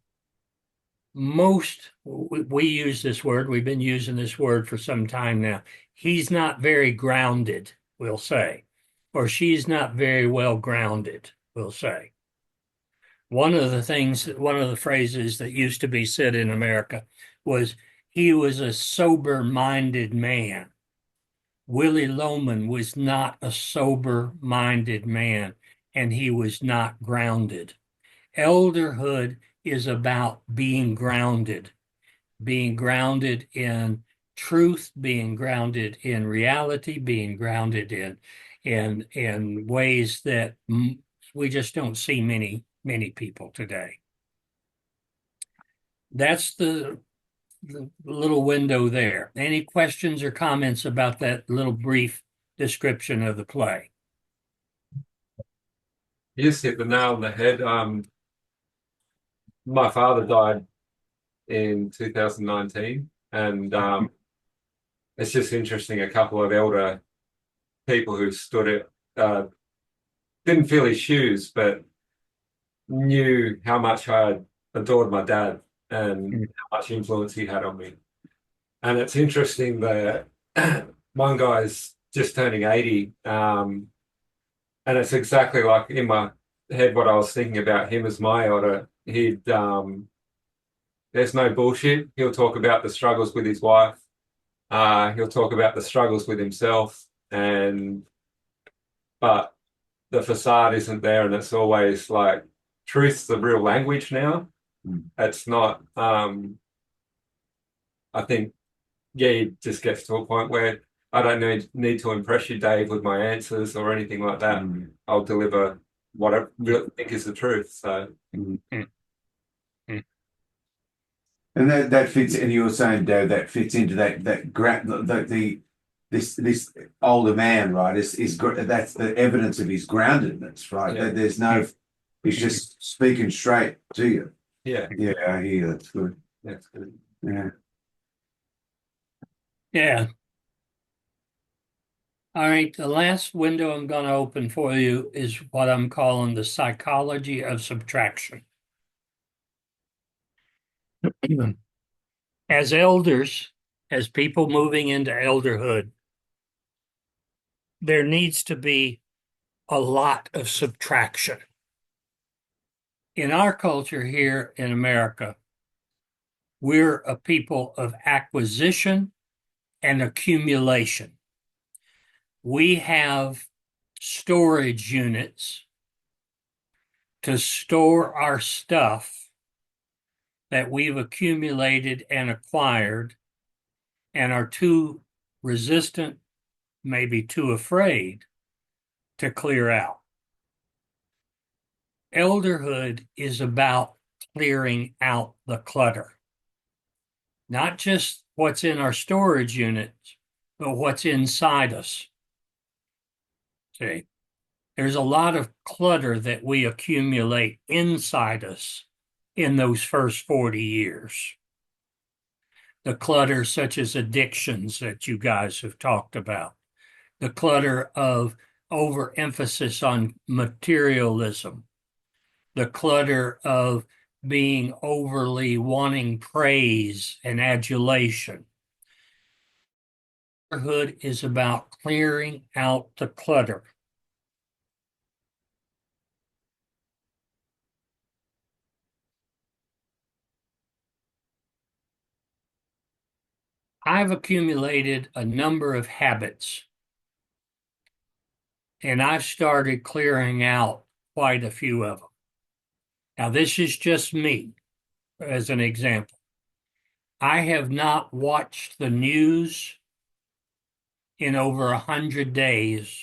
we use this word, we've been using this word for some time now. He's not very grounded, we'll say, or she's not very well grounded, we'll say. One of the phrases that used to be said in America was, he was a sober-minded man. Willie Loman was not a sober-minded man, and he was not grounded. Elderhood is about being grounded in truth, being grounded in reality, being grounded in ways that we just don't see many people today. That's the little window there. Any questions or comments about that little brief description of the play? You just hit the nail on the head. My father died in 2019, and it's just interesting. A couple of elder people who stood it didn't fill his shoes, but knew how much I adored my dad and how much influence he had on me. And it's interesting that one guy's just turning 80, and it's exactly like in my head what I was thinking about him as my elder. He'd there's no bullshit. He'll talk about the struggles with his wife. He'll talk about the struggles with himself, but the facade isn't there, and it's always like truth's the real language now. It's not. I think, yeah, it just gets to a point where I don't need to impress you, Dave, with my answers or anything like that. I'll deliver what I really think is the truth. So. And that fits, and you were saying, Dave, that fits into this older man, right? That's the evidence of his groundedness, right? Yeah. There's no, he's just speaking straight to you. Yeah. Yeah, I hear you. That's good. That's good. Yeah. Yeah. All right, the last window I'm going to open for you is what I'm calling the psychology of subtraction. As elders, as people moving into elderhood, there needs to be a lot of subtraction. In our culture here in America, we're a people of acquisition and accumulation. We have storage units to store our stuff that we've accumulated and acquired and are too resistant, maybe too afraid to clear out. Elderhood is about clearing out the clutter, not just what's in our storage units, but what's inside us. See, there's a lot of clutter that we accumulate inside us in those first 40 years. The clutter such as addictions that you guys have talked about, the clutter of overemphasis on materialism, the clutter of being overly wanting praise and adulation. Motherhood is about clearing out the clutter. I've accumulated a number of habits, and I've started clearing out quite a few of them. Now, this is just me as an example. I have not watched the news in over 100 days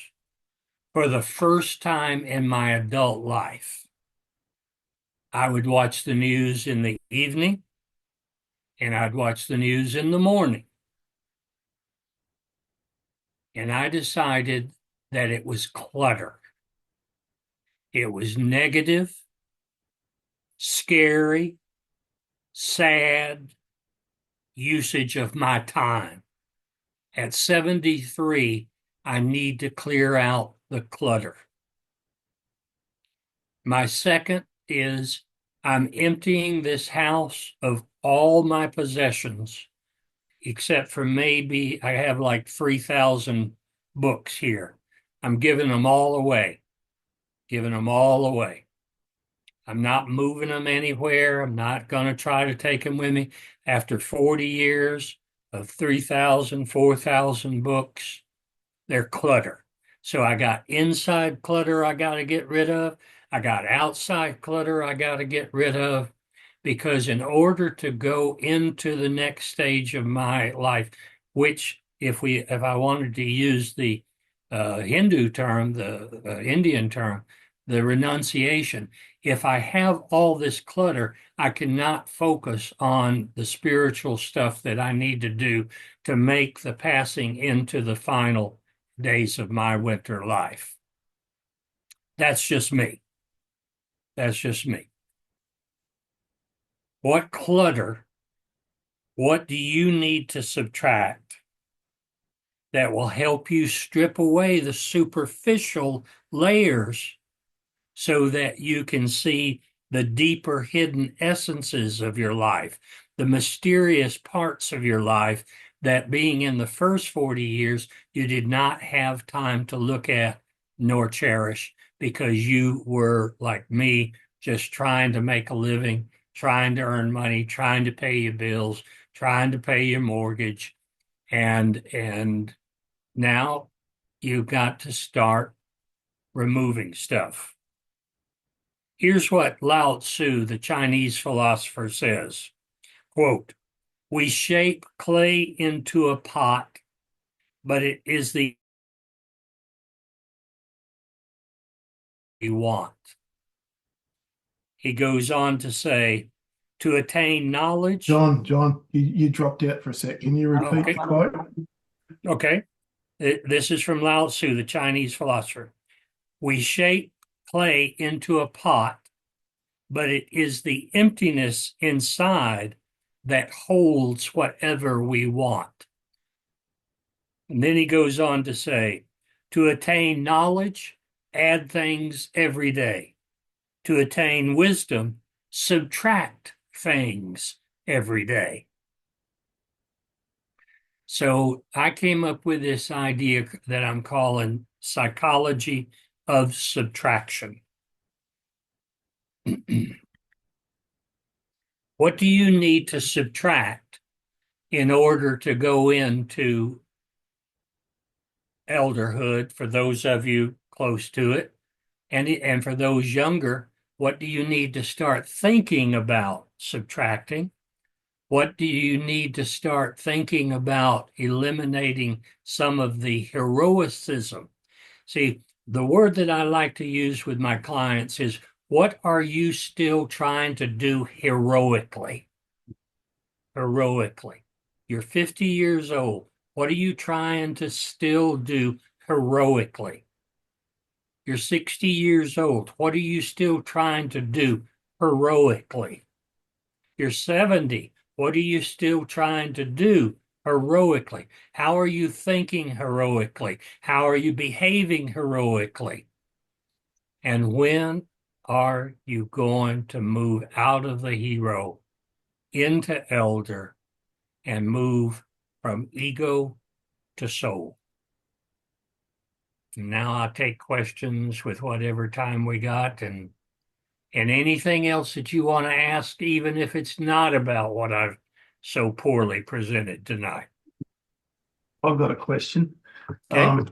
for the first time in my adult life. I would watch the news in the evening, and I'd watch the news in the morning. And I decided that it was clutter. It was negative, scary, sad usage of my time. At 73, I need to clear out the clutter. My second is I'm emptying this house of all my possessions, except for maybe I have like 3,000 books here. I'm giving them all away, I'm not moving them anywhere. I'm not going to try to take them with me. After 40 years of 3,000, 4,000 books, they're clutter. So I got inside clutter I got to get rid of. I got outside clutter I got to get rid of, because in order to go into the next stage of my life, which if I wanted to use the Hindu term, the Indian term, the renunciation, if I have all this clutter, I cannot focus on the spiritual stuff that I need to do to make the passing into the final days of my winter life. That's just me. That's just me. What clutter, what do you need to subtract that will help you strip away the superficial layers so that you can see the deeper hidden essences of your life, the mysterious parts of your life that being in the first 40 years, you did not have time to look at nor cherish because you were like me, just trying to make a living, trying to earn money, trying to pay your bills, trying to pay your mortgage. And now you've got to start removing stuff. Here's what Lao Tzu, the Chinese philosopher, says, quote, "We shape clay into a pot, but it is the we want." He goes on to say, to attain knowledge. John, you dropped out for a sec. Can you repeat Okay. the quote? Okay. This is from Lao Tzu, the Chinese philosopher. We shape clay into a pot, but it is the emptiness inside that holds whatever we want. And then he goes on to say, to attain knowledge, add things every day. To attain wisdom, subtract things every day. So I came up with this idea that I'm calling psychology of subtraction. What do you need to subtract in order to go into elderhood for those of you close to it? And for those younger, what do you need to start thinking about subtracting? What do you need to start thinking about eliminating some of the heroicism? See, the word that I like to use with my clients is, what are you still trying to do heroically? Heroically. You're 50 years old. What are you trying to still do heroically? You're 60 years old. What are you still trying to do heroically? You're 70. What are you still trying to do heroically? How are you thinking heroically? How are you behaving heroically? And when are you going to move out of the hero into elder and move from ego to soul? Now I'll take questions with whatever time we got, and anything else that you want to ask, even if it's not about what I've so poorly presented tonight. I've got a question. Okay.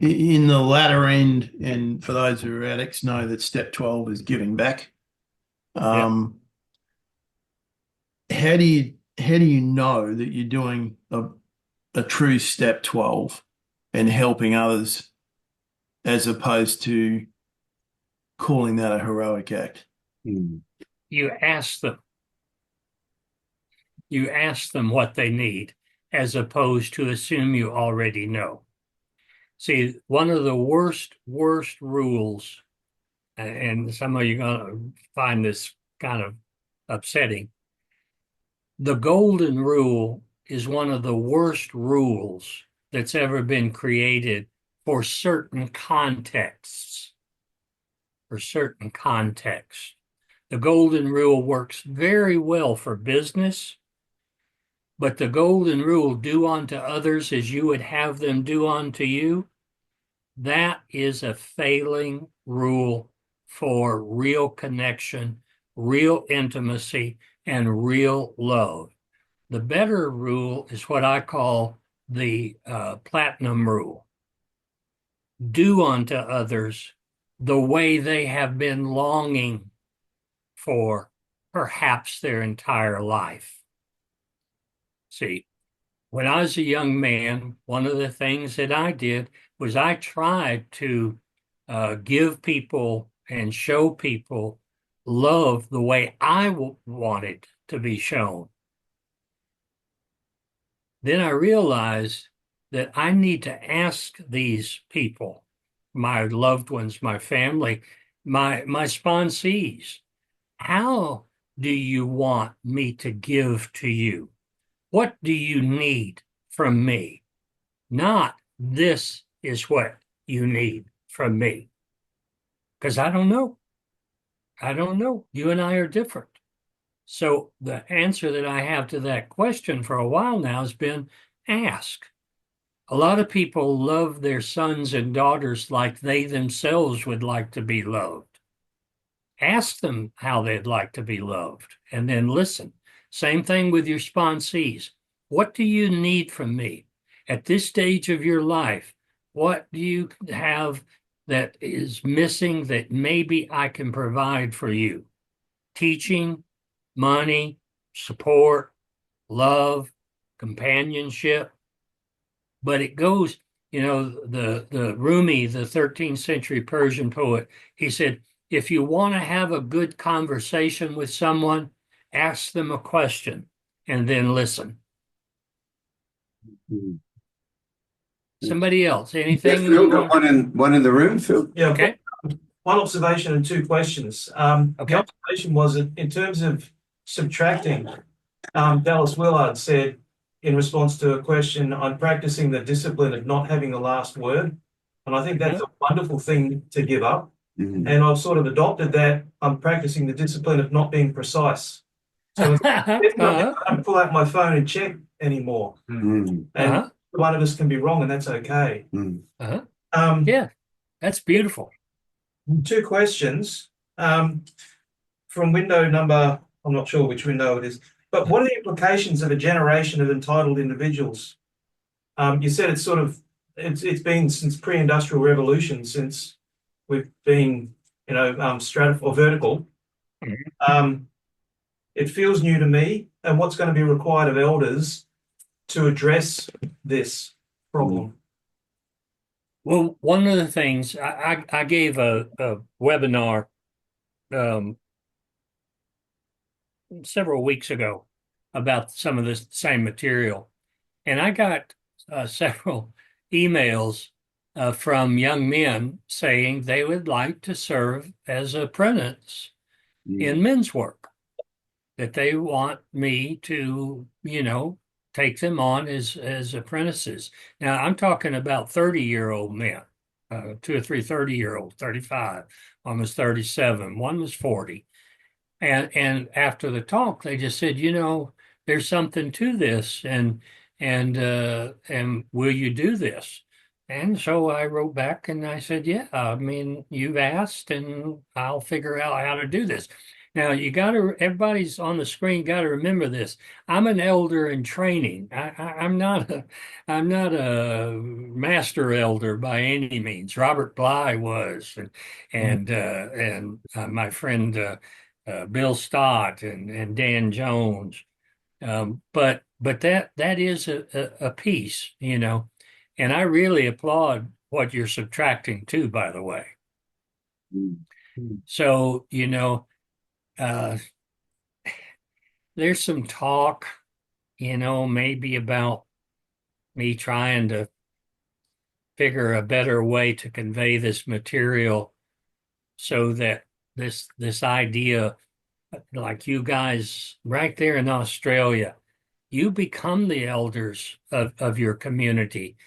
In the latter end, and for those who are addicts know that step 12 is giving back. How do you know that you're doing a true step 12 and helping others as opposed to calling that a heroic act? You ask them. You ask them what they need, as opposed to assume you already know. See, one of the worst rules, and some of you are going to find this kind of upsetting. The golden rule is one of the worst rules that's ever been created for certain contexts. For certain contexts. The golden rule works very well for business, but the golden rule, do unto others as you would have them do unto you, that is a failing rule for real connection, real intimacy, and real love. The better rule is what I call the platinum rule. Do unto others the way they have been longing for perhaps their entire life. See, when I was a young man, one of the things that I did was I tried to give people and show people love the way I wanted to be shown. Then I realized that I need to ask these people, my loved ones, my family, my sponsees, how do you want me to give to you? What do you need from me? Not this is what you need from me. Because I don't know. I don't know. You and I are different. So the answer that I have to that question for a while now has been ask. A lot of people love their sons and daughters like they themselves would like to be loved. Ask them how they'd like to be loved, and then listen. Same thing with your sponsees. What do you need from me at this stage of your life? What do you have that is missing that maybe I can provide for you? Teaching, money, support, love, companionship. But it goes, the Rumi, the 13th century Persian poet, he said, if you want to have a good conversation with someone, ask them a question and then listen. Mm. Somebody else, Yeah, anything? Phil got one in the room, Phil. Yeah, Okay. one observation and two questions. Okay. The observation was that in terms of subtracting, Dallas Willard said in response to a question, I'm practicing the discipline of not having the last word. And I think that's a wonderful thing to give up. Mhm. And I've sort of adopted that. I'm practicing the discipline of not being precise. So I don't pull out my phone and check anymore. Mm. And one of us can be wrong, and that's okay. Mm. Yeah, that's beautiful. Two questions. From window number, I'm not sure which window it is, but what are the implications of a generation of entitled individuals? You said it's sort of it's been since pre-industrial revolution, since we've been stratified or vertical. It feels new to me. And what's going to be required of elders to address this problem? Well, one of the things I gave a webinar several weeks ago about some of this same material, and I got several emails from young men saying they would like to serve as apprentice in men's work, that they want me to, take them on as apprentices. Now, I'm talking about 30-year-old men, 2 or 3 30-year-olds, 35, one was 37, one was 40. And after the talk, they just said, there's something to this, and will you do this? And so I wrote back and I said, yeah, I mean, you've asked, and I'll figure out how to do this. Now everybody's on the screen got to remember this. I'm an elder in training. I'm not a master elder by any means. Robert Bly was, and my friend Bill Stott and Dan Jones. But that is a piece, and I really applaud what you're subtracting too, by the way. So, there's some talk, maybe about me trying to figure a better way to convey this material so that this idea, like you guys right there in Australia, you become the elders of your community.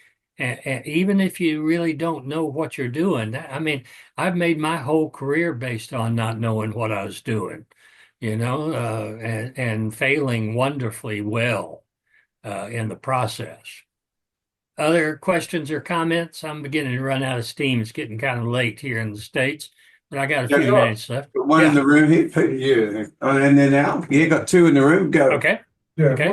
And even if you really don't know what you're doing, I mean, I've made my whole career based on not knowing what I was doing, and failing wonderfully well in the process. Other questions or comments? I'm beginning to run out of steam. It's getting kind of late here in the States, but I got a few minutes left. One in the room here, Peter. Yeah. Oh, and then now, got two in the room. Go. Okay. Yeah, Okay.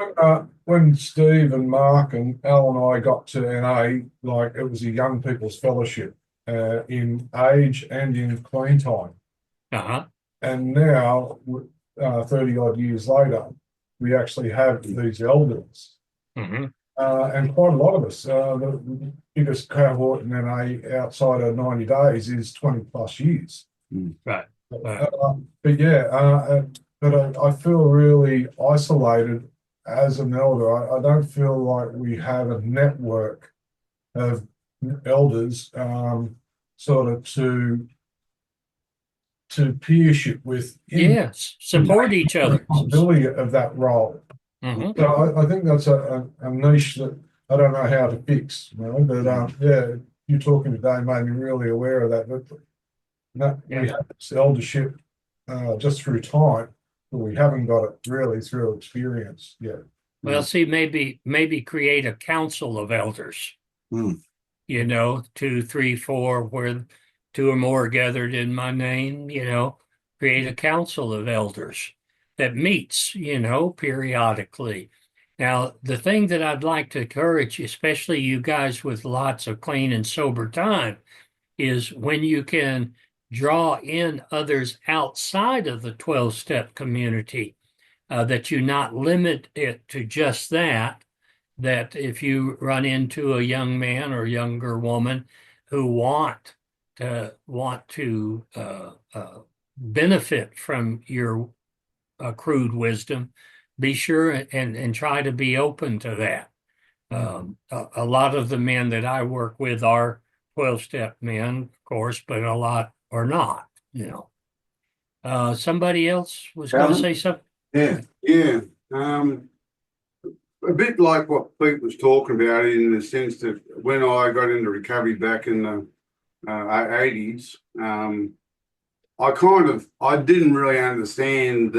when Steve and Mark and Al and I got to NA, like it was a young people's fellowship in age and in clean time. And now, 30 odd years later, we actually have these elders. And quite a lot of us, the biggest cohort in NA outside of 90 days is 20 plus years. Right. But I feel really isolated as an elder. I don't feel like we have a network of elders sort of to peership with. Yes, support each other. Ability of that role. So I think that's a niche that I don't know how to fix. But you talking today made me really aware of that. We have this eldership just through time, but we haven't got it really through experience yet. Well, see, maybe create a council of elders. 2, 3, 4, where 2 or more are gathered in my name, create a council of elders that meets, periodically. Now, the thing that I'd like to encourage, especially you guys with lots of clean and sober time, is when you can draw in others outside of the 12-step community, that you not limit it to just that, that if you run into a young man or younger woman who want to benefit from your accrued wisdom, be sure and try to be open to that. A lot of the men that I work with are 12-step men, of course, but a lot are not, Somebody else was going to Alan? say something? Yeah. A bit like what Pete was talking about, in the sense that when I got into recovery back in the 80s, I didn't really understand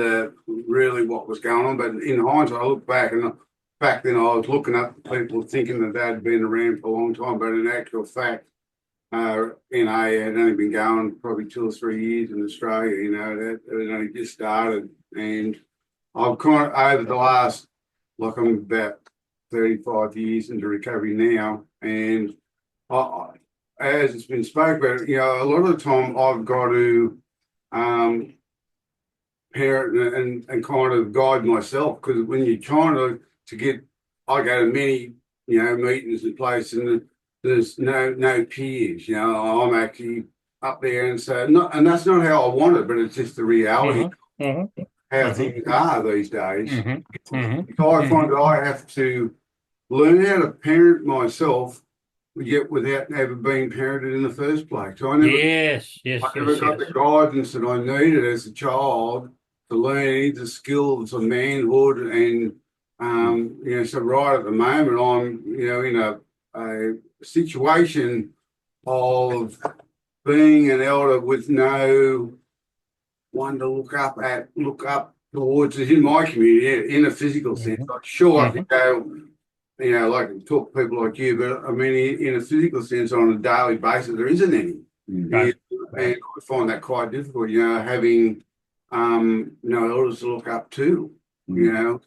really what was going on. But in hindsight, I look back, and back then I was looking up people thinking that they'd been around for a long time, but in actual fact, NA had only been going probably 2 or 3 years in Australia. That it only just started, and I've kind of over the last, like, I'm about 35 years into recovery now, and as it's been spoken about, a lot of the time I've got to parent and kind of guide myself, because when you're trying to get, I go to many meetings and places, and there's no peers. I'm actually up there, and so and that's not how I want it, but it's just the reality how things are these days. So I find that I have to learn how to parent myself, yet without ever being parented in the first place. So I never got the guidance that I needed as a child to learn any of the skills of manhood, and so right at the moment I'm in a situation of being an elder with no one to look up towards in my community in a physical sense. Like, sure, I could go, like, talk to people like you, but I mean, in a physical sense, on a daily basis, there isn't any. And I find that quite difficult, having elders to look up to,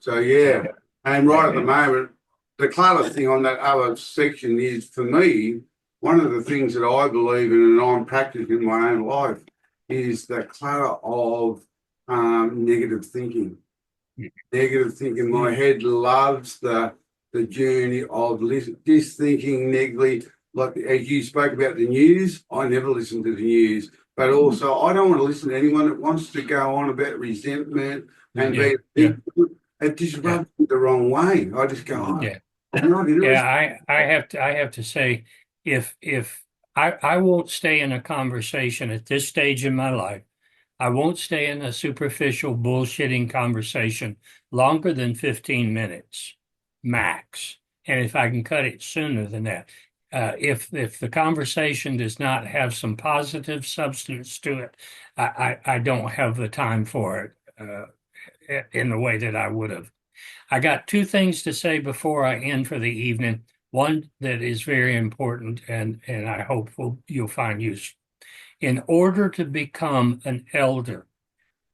So yeah, and right at the moment, the clutter thing on that other section is, for me, one of the things that I believe in and I'm practicing in my own life is the clutter of negative thinking. Negative thinking. My head loves the journey of just thinking negatively. Like, as you spoke about the news, I never listen to the news. But also, I don't want to listen to anyone that wants to go on about resentment and it just rubs me the wrong way. I just go, I have to say, if I won't stay in a conversation at this stage in my life, I won't stay in a superficial bullshitting conversation longer than 15 minutes max. And if I can cut it sooner than that, if the conversation does not have some positive substance to it, I don't have the time for it in the way that I would have. I got 2 things to say before I end for the evening. One that is very important, and I hope you'll find useful. In order to become an elder,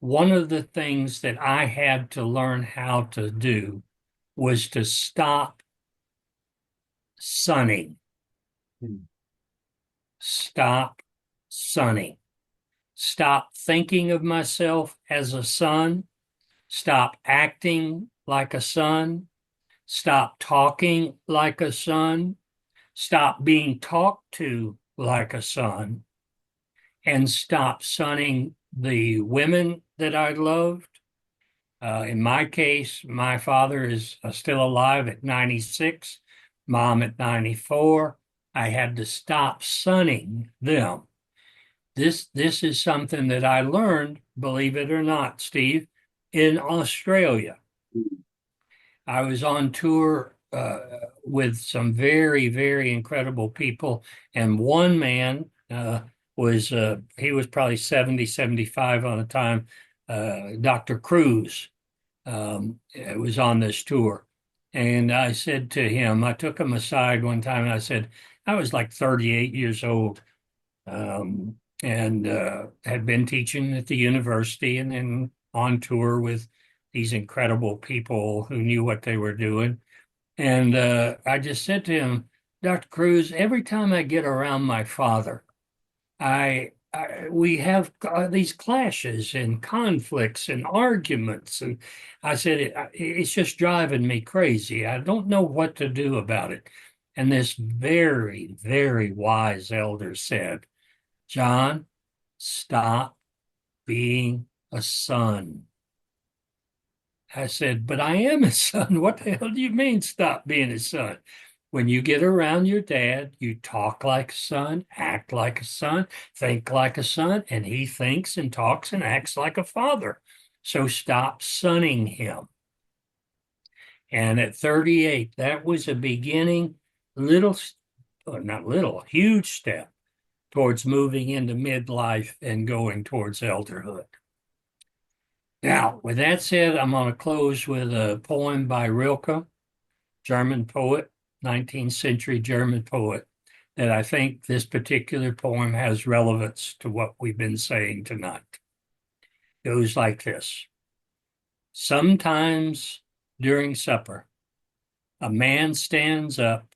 one of the things that I had to learn how to do was to stop sunning. Stop sunning. Stop thinking of myself as a son. Stop acting like a son. Stop talking like a son. Stop being talked to like a son. And stop sunning the women that I loved. In my case, my father is still alive at 96, mom at 94. I had to stop sunning them. This is something that I learned, believe it or not, Steve, in Australia. I was on tour with some very, very incredible people, and one man he was probably 70, 75 on the time, Dr. Cruz, was on this tour. And I said to him, I took him aside one time and I said, I was like 38 years old. and had been teaching at the university and then on tour with these incredible people who knew what they were doing. And I just said to him, Dr. Cruz, every time I get around my father, we have these clashes and conflicts and arguments. And I said, it's just driving me crazy. I don't know what to do about it. And this very, very wise elder said, John, stop being a son. I said, but I am a son. What the hell do you mean stop being a son? When you get around your dad, you talk like a son, act like a son, think like a son, and he thinks and talks and acts like a father. So stop sonning him. And at 38, that was a beginning, not little, huge step towards moving into midlife and going towards elderhood. Now, with that said, I'm going to close with a poem by Rilke, German poet, 19th century German poet, that I think this particular poem has relevance to what we've been saying tonight. It goes like this. Sometimes during supper, a man stands up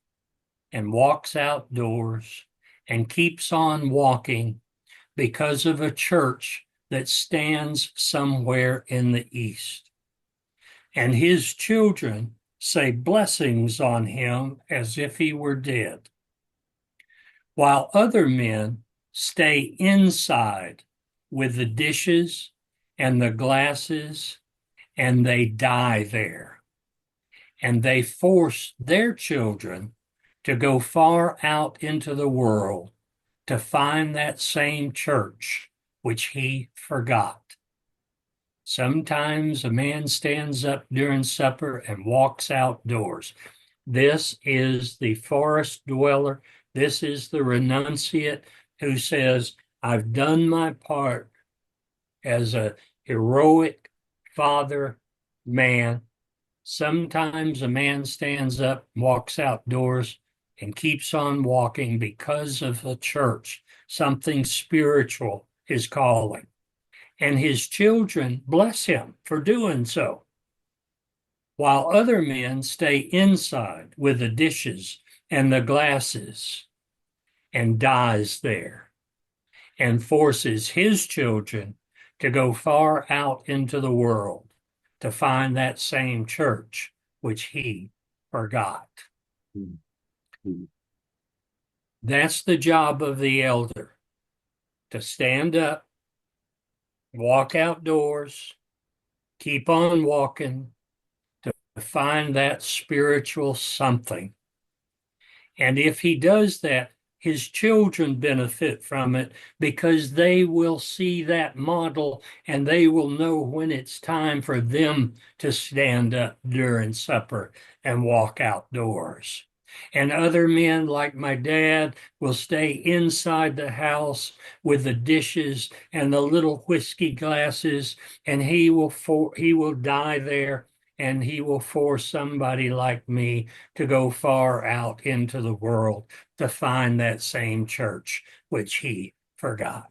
and walks outdoors and keeps on walking because of a church that stands somewhere in the east. And his children say blessings on him as if he were dead, while other men stay inside with the dishes and the glasses, and they die there. And they force their children to go far out into the world to find that same church which he forgot. Sometimes a man stands up during supper and walks outdoors. This is the forest dweller. This is the renunciate who says, I've done my part as a heroic father man. Sometimes a man stands up, walks outdoors, and keeps on walking because of the church. Something spiritual is calling. And his children bless him for doing so, while other men stay inside with the dishes and the glasses and dies there, and forces his children to go far out into the world to find that same church which he forgot. Mm-hmm. That's the job of the elder, to stand up, walk outdoors, keep on walking, to find that spiritual something. And if he does that, his children benefit from it because they will see that model and they will know when it's time for them to stand up during supper and walk outdoors. And other men, like my dad, will stay inside the house with the dishes and the little whiskey glasses, and he will die there, and he will force somebody like me to go far out into the world to find that same church which he forgot.